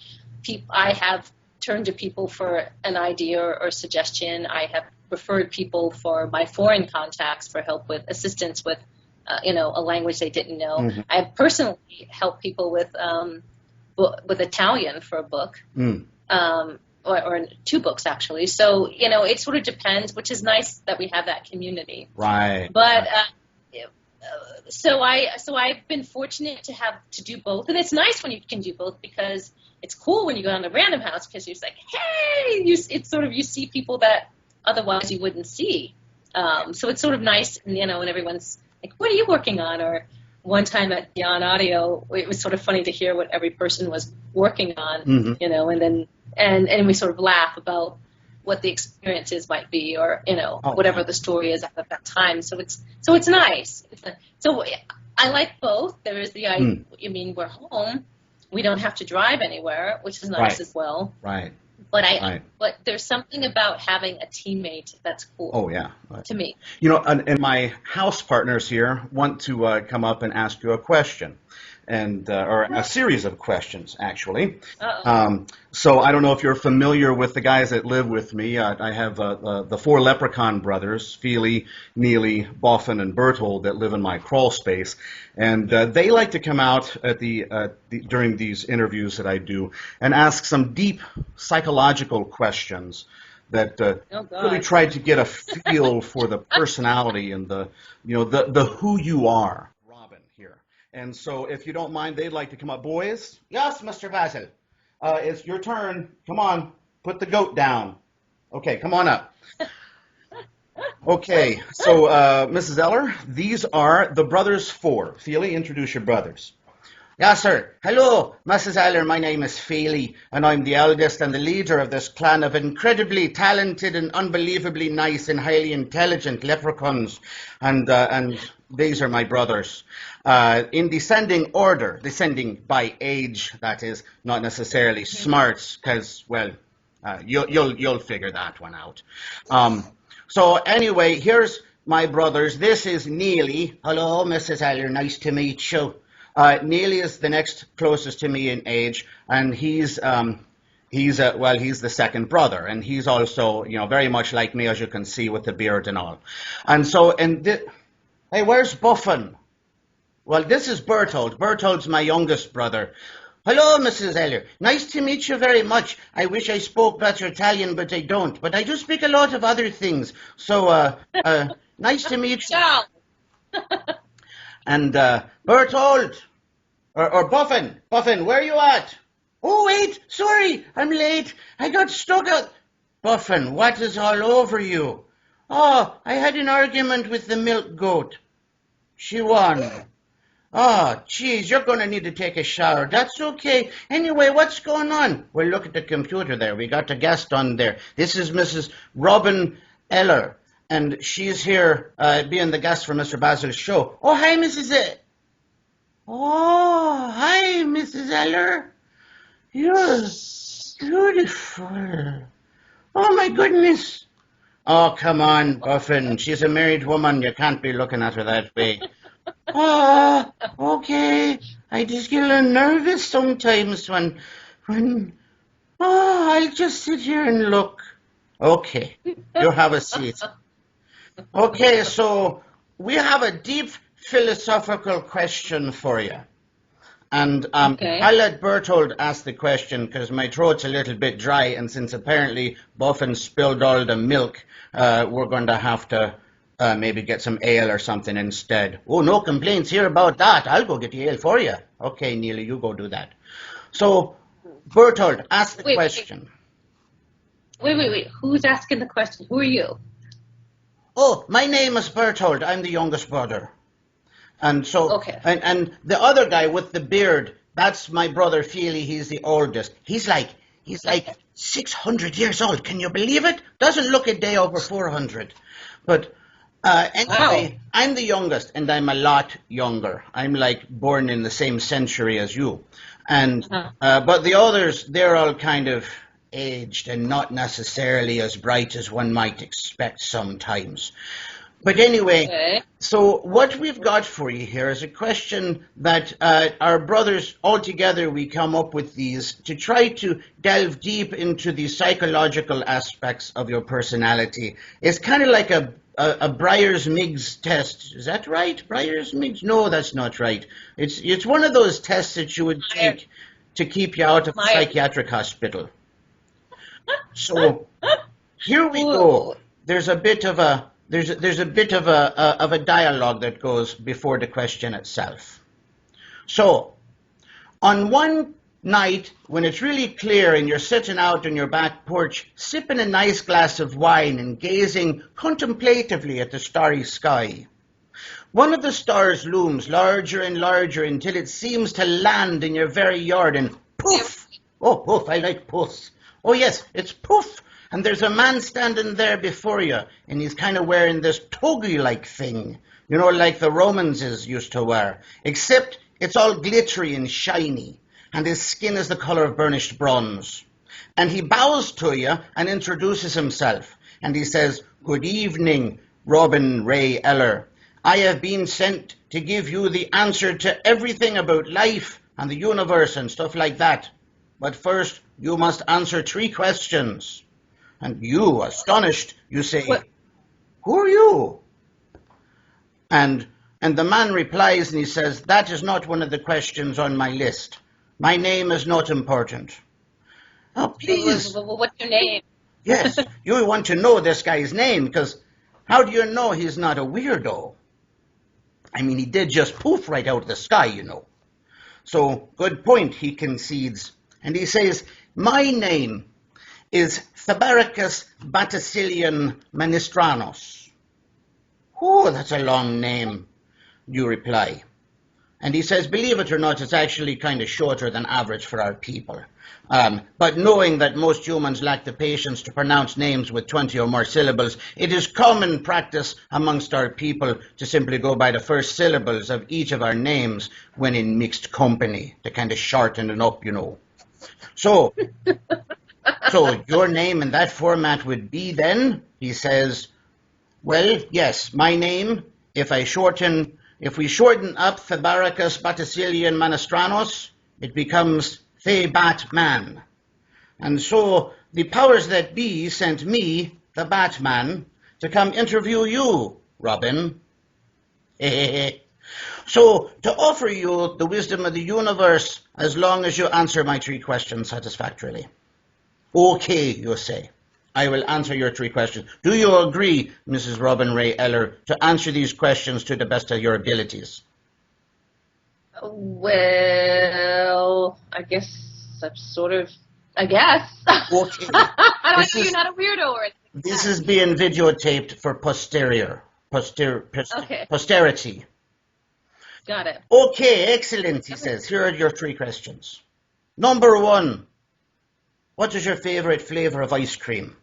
I have turned to people for an idea or suggestion. I have referred people for my foreign contacts for help with assistance with, a language they didn't know. Mm-hmm. I have personally helped people with Italian for a book. Or 2 books actually. So, it sort of depends, which is nice that we have that community. Right. But so I've been fortunate to do both, and it's nice when you can do both because it's cool when you go down to Random House because you're just like, hey, it's sort of you see people that otherwise you wouldn't see. So it's sort of nice, when everyone's like, what are you working on? Or one time at Beyond Audio, it was sort of funny to hear what every person was working on, and then and we sort of laugh about what the experiences might be, or whatever the story is at that time. So it's nice. So I like both. There is the I mean, we're home, we don't have to drive anywhere, which is nice Right. as well. Right. But Right. but there's something about having a teammate that's cool. Oh, yeah. Right. To me. And my house partners here want to come up and ask you a question, or a series of questions, actually. So I don't know if you're familiar with the guys that live with me. I have the 4 leprechaun brothers, Feely, Neely, Boffin, and Berthold, that live in my crawl space. And they like to come out at during these interviews that I do and ask some deep psychological questions that really try to get a feel for the personality and the who you are. Robin here. And so if you don't mind, they'd like to come up. Boys? Yes, Mr. Basil. It's your turn. Come on. Put the goat down. Okay, come on up. Okay, so Mrs. Eller, these are the brothers 4. Feely, introduce your brothers. Yes, sir. Hello, Mrs. Eller. My name is Feely, and I'm the eldest and the leader of this clan of incredibly talented and unbelievably nice and highly intelligent leprechauns. And these are my brothers. In descending order, descending by age, that is, not necessarily smarts, because, well, you'll figure that one out. So anyway, here's my brothers. This is Neely. Hello, Mrs. Eller. Nice to meet you. Neely is the next closest to me in age, and he's the second brother, and he's also, very much like me, as you can see, with the beard and all. And so, hey, where's Buffin? Well, this is Berthold. Berthold's my youngest brother. Hello, Mrs. Eller. Nice to meet you very much. I wish I spoke better Italian, but I don't. But I do speak a lot of other things. So, nice to meet you. Ciao. And Berthold, or Buffin, where are you at? Oh, wait, sorry, I'm late. I got stuck out. Buffin, what is all over you? Oh, I had an argument with the milk goat. She won. Oh, geez, you're going to need to take a shower. That's okay. Anyway, what's going on? Well, look at the computer there. We got a guest on there. This is Mrs. Robin Eller, and she's here being the guest for Mr. Basil's show. Oh, hi, Mrs. Oh, hi, Mrs. Eller. You're beautiful. Oh, my goodness. Oh, come on, Buffin. She's a married woman. You can't be looking at her that way. Oh, okay. I just get a little nervous sometimes when, I'll just sit here and look. Okay, you have a seat. Okay, so we have a deep philosophical question for you. And Okay. I'll let Berthold ask the question because my throat's a little bit dry, and since apparently Buffin spilled all the milk, we're going to have to Maybe get some ale or something instead. Oh, no complaints here about that. I'll go get the ale for you. Okay, Neely, you go do that. So, Bertold, ask the question. Wait. Who's asking the question? Who are you? Oh, my name is Bertold. I'm the youngest brother. And so, Okay. and the other guy with the beard, that's my brother Feely. He's the oldest. He's like 600 years old. Can you believe it? Doesn't look a day over 400. But anyway, Wow. I'm the youngest, and I'm a lot younger. I'm like born in the same century as you. And but the others, they're all kind of aged and not necessarily as bright as one might expect sometimes. But anyway, Okay. so what we've got for you here is a question that our brothers, all together, we come up with these to try to delve deep into the psychological aspects of your personality. It's kind of like a Myers-Briggs test. Is that right? Myers-Briggs? No, that's not right. It's one of those tests that you would take to keep you out of a psychiatric hospital. So here we go. There's a bit of a dialogue that goes before the question itself. So, on one night when it's really clear and you're sitting out on your back porch, sipping a nice glass of wine and gazing contemplatively at the starry sky, one of the stars looms larger and larger until it seems to land in your very yard and poof! Oh, poof, I like poofs. Oh yes, it's poof! And there's a man standing there before you, and he's kind of wearing this toga-like thing, you know, like the Romans used to wear, except it's all glittery and shiny, and his skin is the color of burnished bronze. And he bows to you and introduces himself, and he says, "Good evening, Robin Ray Eller. I have been sent to give you the answer to everything about life and the universe and stuff like that. But first, you must answer 3 questions." And you, astonished, you say, What? "Who are you?" And the man replies and he says, "That is not one of the questions on my list. My name is not important." Oh, please. What's your name? Yes, you want to know this guy's name, because how do you know he's not a weirdo? I mean, he did just poof right out of the sky, you know. So, good point, he concedes. And he says, "My name is Fabaricus Baticilian Manistranos." "Oh, that's a long name," you reply. And he says, "Believe it or not, it's actually kind of shorter than average for our people. But knowing that most humans lack the patience to pronounce names with 20 or more syllables, it is common practice amongst our people to simply go by the first syllables of each of our names when in mixed company, to kind of shorten it up, you know. So your name in that format would be then," he says, "well, yes, my name, if we shorten up Fabaricus Baticilian Manastranos, it becomes Batman. And so the powers that be sent me, the Batman, to come interview you, Robin. So to offer you the wisdom of the universe as long as you answer my 3 questions satisfactorily." "Okay," you say. "I will answer your 3 questions. Do you agree, Mrs. Robin Ray Eller, to answer these questions to the best of your abilities?" Well, I guess I guess. Okay. I don't know, you're not a weirdo or anything. This is being videotaped for posterity. Got it. Okay, excellent, he says. Here are your 3 questions. Number 1, what is your favorite flavor of ice cream?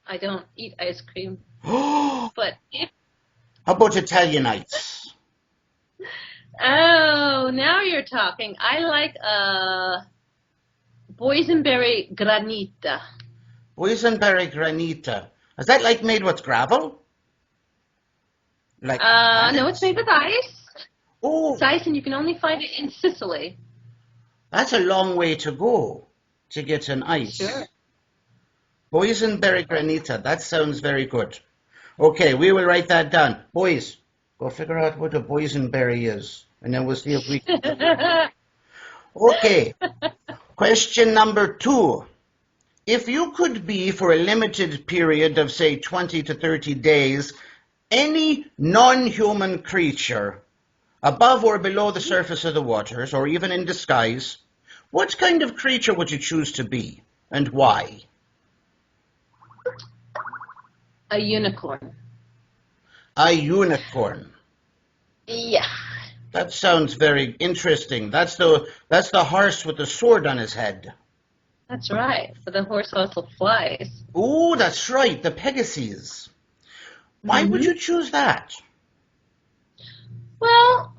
I don't eat ice cream. How But if about Italianites? Oh, now you're talking. I like boysenberry granita. Boysenberry granita. Is that like made with gravel? Like No, it's made with ice. Oh, It's ice, and you can only find it in Sicily. that's a long way to go to get an ice. Sure. Boysenberry granita. That sounds very good. Okay, we will write that down. Boys, go figure out what a boysenberry is, and then we'll see if we can. Okay. Question number 2. If you could be, for a limited period of, say, 20 to 30 days, any non-human creature above or below the surface of the waters, or even in disguise, what kind of creature would you choose to be, and why? A unicorn. A unicorn. Yeah. That sounds very interesting. That's the horse with the sword on his head. That's right. But the horse also flies. Oh, that's right, the Pegasus. Why would you choose that? Well,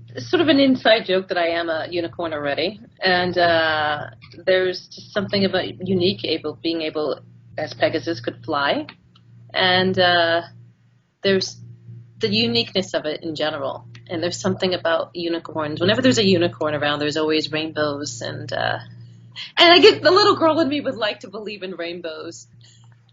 it's sort of an inside joke that I am a unicorn already, and there's just something about being able, as Pegasus could fly, and there's the uniqueness of it in general. And there's something about unicorns. Whenever there's a unicorn around, there's always rainbows, and I get the little girl in me would like to believe in rainbows.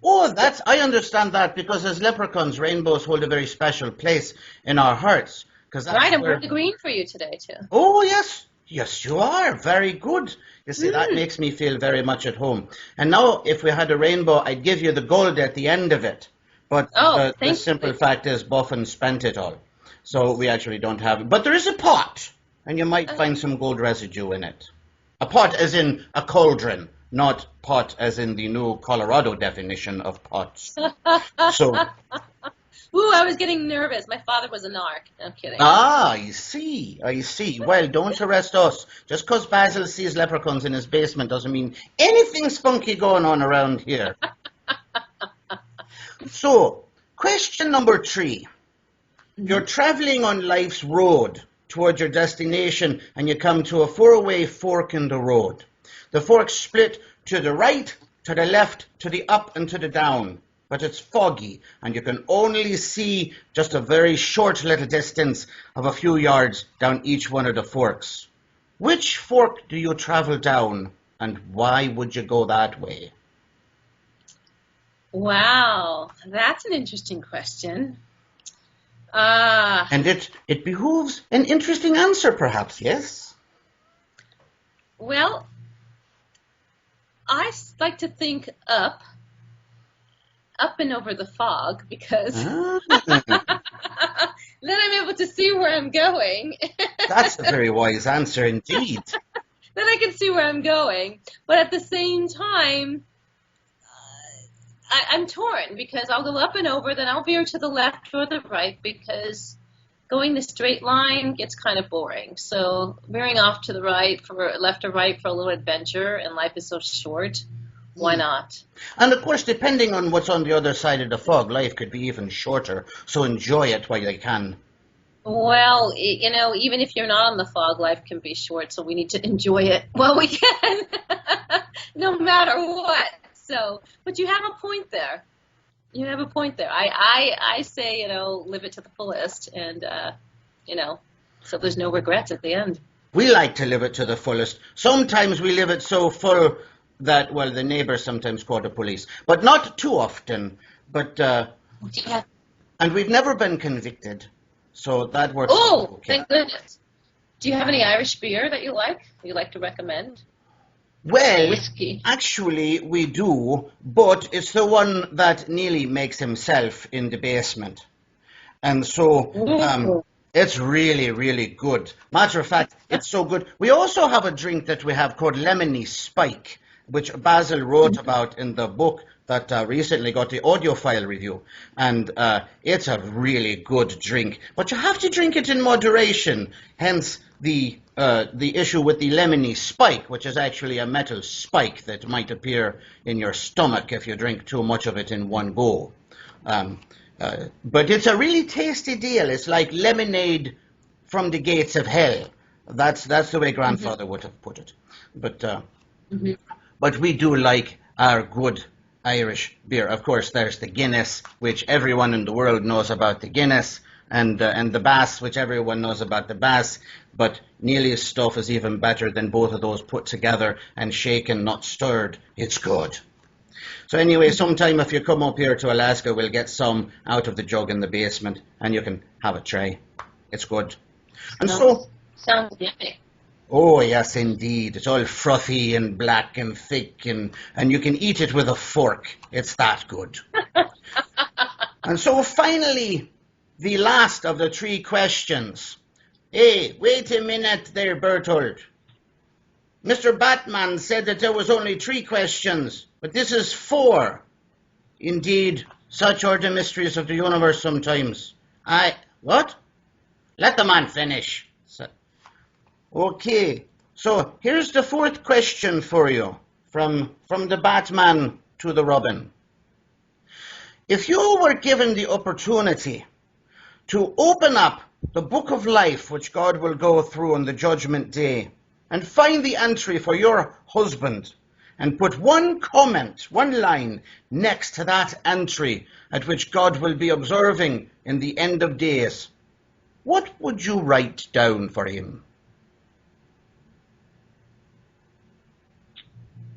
Oh, I understand that, because as leprechauns, rainbows hold a very special place in our hearts. Right, I'm wearing the green for you today, too. Oh, yes. Yes, you are. Very good. You see, that makes me feel very much at home. And now, if we had a rainbow, I'd give you the gold at the end of it. But the simple fact is, Buffin spent it all. So we actually don't have it. But there is a pot, and you might find some gold residue in it. A pot as in a cauldron, not pot as in the new Colorado definition of pots. So, ooh, I was getting nervous. My father was a narc. I'm kidding. I see. Well, don't arrest us. Just because Basil sees leprechauns in his basement doesn't mean anything's funky going on around here. So, question number 3. You're traveling on life's road towards your destination, and you come to a 4-way fork in the road. The fork split to the right, to the left, to the up, and to the down. But it's foggy, and you can only see just a very short little distance of a few yards down each one of the forks. Which fork do you travel down, and why would you go that way? Wow, that's an interesting question. And it behooves an interesting answer, perhaps, yes? Well, I like to think up and over the fog, because then I'm able to see where I'm going. That's a very wise answer indeed. Then I can see where I'm going. But at the same time, I'm torn, because I'll go up and over, then I'll veer to the left or the right, because going the straight line gets kind of boring. So veering off to the right, for left or right for a little adventure, and life is so short, why not? And of course, depending on what's on the other side of the fog, life could be even shorter, so enjoy it while you can. Well, even if you're not on the fog, life can be short, so we need to enjoy it while we can, no matter what. So, but you have a point there. I say, live it to the fullest, and, so there's no regrets at the end. We like to live it to the fullest. Sometimes we live it so full that, well, the neighbors sometimes call the police. But not too often. But, and we've never been convicted. So that works. Oh, okay. Thank goodness. Do you have any Irish beer that you like to recommend? Well, whiskey. Actually, we do, but it's the one that Neely makes himself in the basement. And so it's really, really good. Matter of fact, it's so good. We also have a drink that we have called Lemony Spike, which Basil wrote about in the book that recently got the audiophile review. And it's a really good drink. But you have to drink it in moderation, hence the issue with the Lemony Spike, which is actually a metal spike that might appear in your stomach if you drink too much of it in one go. But it's a really tasty deal. It's like lemonade from the gates of hell. That's the way Grandfather would have put it. But we do like our good Irish beer. Of course, there's the Guinness, which everyone in the world knows about the Guinness, and the Bass, which everyone knows about the Bass. But Neely's stuff is even better than both of those put together and shaken, not stirred. It's good. So anyway, sometime if you come up here to Alaska, we'll get some out of the jug in the basement, and you can have a try. It's good. And Sounds yummy. Oh, yes, indeed. It's all frothy and black and thick, and you can eat it with a fork. It's that good. And so finally, the last of the 3 questions. Hey, wait a minute there, Bertold. Mr. Batman said that there was only 3 questions, but this is 4. Indeed, such are the mysteries of the universe sometimes. What? Let the man finish. Okay, so here's the 4th question for you, from the Batman to the Robin. If you were given the opportunity to open up the book of life which God will go through on the judgment day and find the entry for your husband and put one comment, one line next to that entry at which God will be observing in the end of days, what would you write down for him?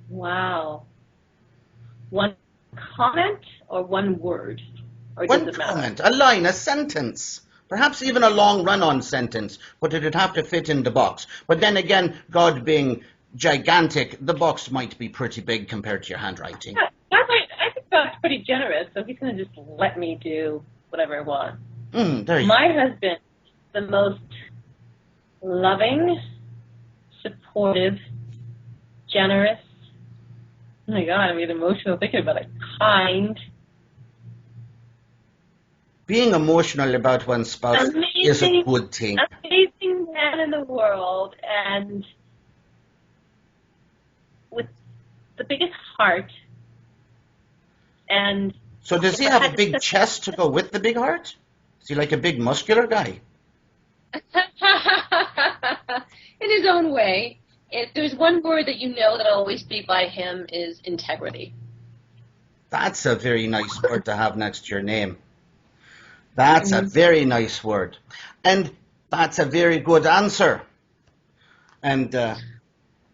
Wow. One comment or one word? Or One does it matter? comment, a line, a sentence, perhaps even a long run-on sentence, but it'd have to fit in the box. But then again, God being gigantic, the box might be pretty big compared to your handwriting. Yeah, I think God's pretty generous, so he's going to just let me do whatever I want. There you My husband, the most loving, supportive, generous, oh my God, I'm getting emotional thinking about it, kind, Being emotional about one's spouse is a good thing. amazing man in the world, and with the biggest heart. And So does he have a big chest to go with the big heart? Is he like a big muscular guy? In his own way. If there's one word that you know that'll always be by him is integrity. That's a very nice word to have next to your name. That's a very nice word. And that's a very good answer. And,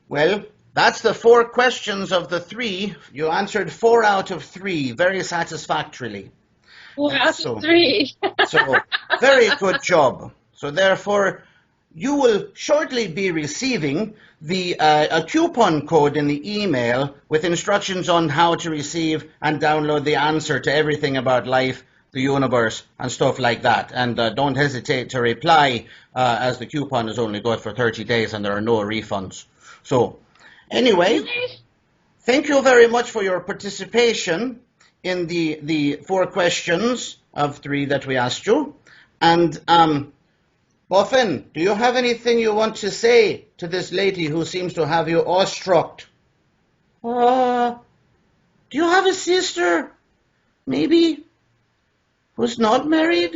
well, that's the 4 questions of the 3. You answered 4 out of 3 very satisfactorily. 4 out of 3. So, very good job. So, therefore, you will shortly be receiving a coupon code in the email with instructions on how to receive and download the answer to everything about life, the universe, and stuff like that. And don't hesitate to reply, as the coupon is only good for 30 days and there are no refunds. So, anyway, thank you very much for your participation in the 4 questions of 3 that we asked you. And, Buffin, do you have anything you want to say to this lady who seems to have you awestruck? Do you have a sister, maybe, who's not married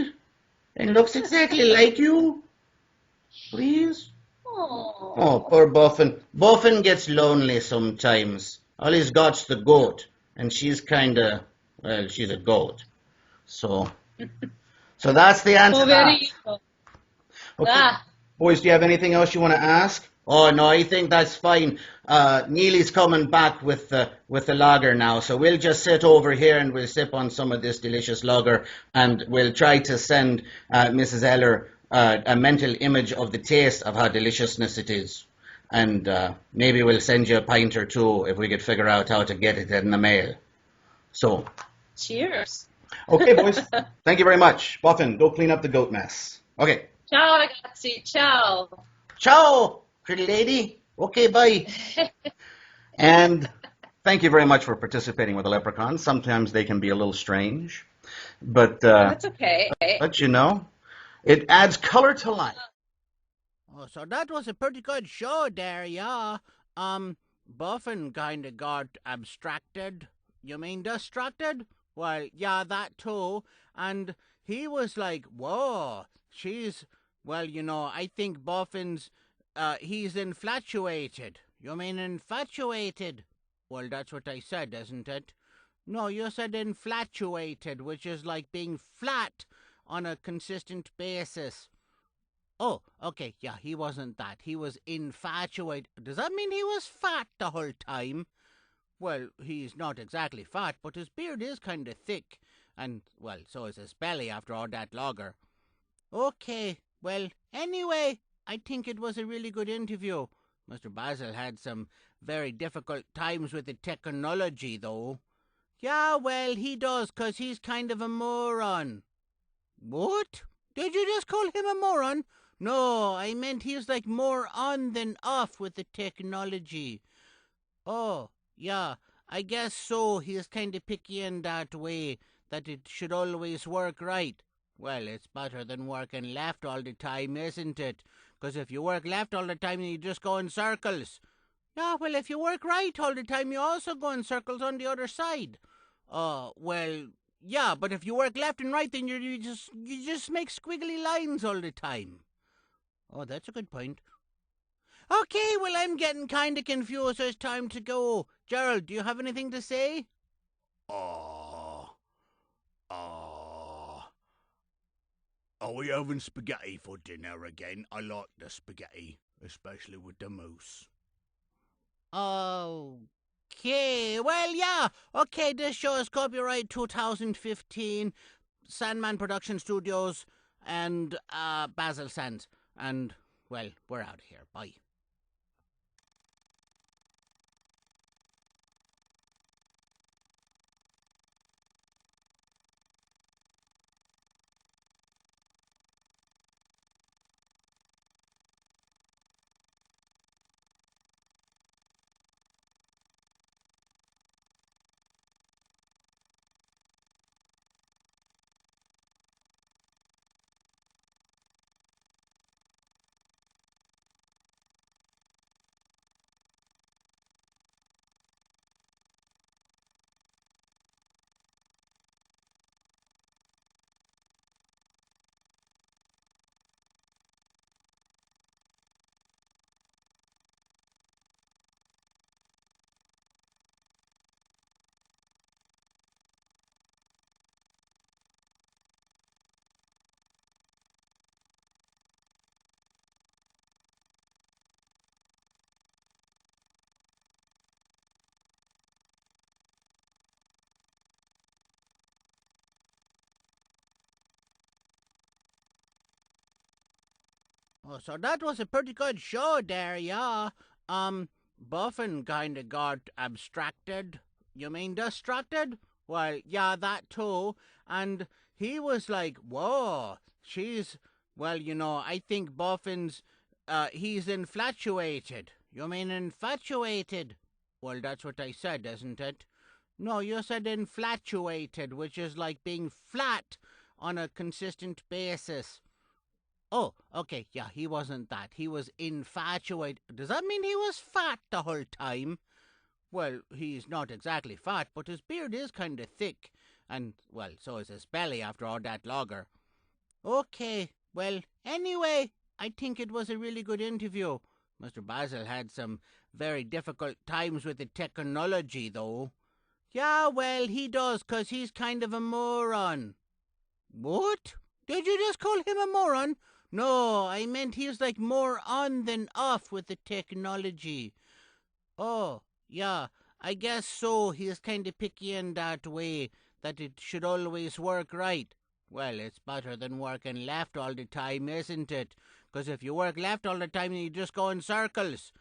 and looks exactly like you? Please? Oh, poor Buffin. Buffin gets lonely sometimes. All he's got's the goat, and she's kinda, well, she's a goat. So that's the answer. Oh, very useful. Okay. Boys, do you have anything else you want to ask? Oh, no, I think that's fine. Neely's coming back with the lager now, so we'll just sit over here and we'll sip on some of this delicious lager, and we'll try to send Mrs. Eller a mental image of the taste of how deliciousness it is. And maybe we'll send you a pint or 2 if we could figure out how to get it in the mail. So. Cheers. Okay, boys. Thank you very much. Buffin, go clean up the goat mess. Okay. Ciao, ragazzi. Ciao. Ciao, pretty lady. Okay, bye. And thank you very much for participating with the leprechauns. Sometimes they can be a little strange, but That's okay. but you know, it adds color to life. Oh, so that was a pretty good show there, yeah. Buffin kinda got abstracted. You mean distracted? Well, yeah, that too. And he was like, whoa, she's, well, you know, I think Buffin's, he's infatuated. You mean infatuated? Well, that's what I said, isn't it? No, you said infatuated, which is like being flat on a consistent basis. Oh, okay, yeah, he wasn't that. He was infatuated. Does that mean he was fat the whole time? Well, he's not exactly fat, but his beard is kind of thick. And, well, so is his belly after all that lager. Okay, well, anyway, I think it was a really good interview. Mr. Basil had some very difficult times with the technology, though. Yeah, well, he does, 'cause he's kind of a moron. What? Did you just call him a moron? No, I meant he's like more on than off with the technology. Oh, yeah, I guess so. He's kind of picky in that way, that it should always work right. Well, it's better than working left all the time, isn't it? 'Cause if you work left all the time, you just go in circles. Yeah, well, if you work right all the time, you also go in circles on the other side. Well, yeah, but if you work left and right, then you just make squiggly lines all the time. Oh, that's a good point. Okay, well, I'm getting kind of confused, so it's time to go. Gerald, do you have anything to say? Ah, ah. Are we having spaghetti for dinner again? I like the spaghetti, especially with the moose. Okay, well, yeah. Okay, this show is copyright 2015, Sandman Production Studios, and Basil Sands. And, well, we're out of here. Bye. Oh, so that was a pretty good show there, yeah. Buffin kinda got abstracted. You mean distracted? Well, yeah, that too. And he was like, whoa, I think Buffin's, he's infatuated. You mean infatuated? Well, that's what I said, isn't it? No, you said infatuated, which is like being flat on a consistent basis. Oh, okay, yeah, he wasn't that. He was infatuated. Does that mean he was fat the whole time? Well, he's not exactly fat, but his beard is kind of thick. And, well, so is his belly after all that lager. Okay, well, anyway, I think it was a really good interview. Mr. Basil had some very difficult times with the technology, though. Yeah, well, he does, 'cause he's kind of a moron. What? Did you just call him a moron? No, I meant he's like more on than off with the technology. Oh, yeah, I guess so. He's kind of picky in that way, that it should always work right. Well, it's better than working left all the time, isn't it? 'Cause if you work left all the time, you just go in circles.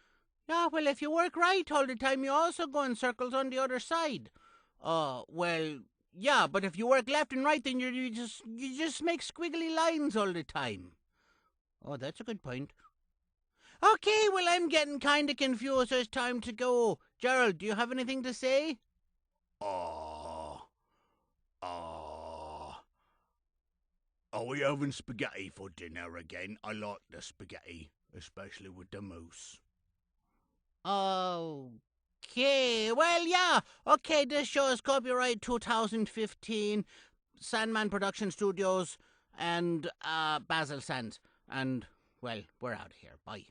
Yeah, well, if you work right all the time, you also go in circles on the other side. Well, yeah, but if you work left and right, then you just make squiggly lines all the time. Oh, that's a good point. Okay, well, I'm getting kind of confused, so it's time to go. Gerald, do you have anything to say? Ah, ah. Are we having spaghetti for dinner again? I like the spaghetti, especially with the moose. Okay, well, yeah. Okay, this show is copyright 2015, Sandman Production Studios, and Basil Sands. And, well, we're out of here. Bye.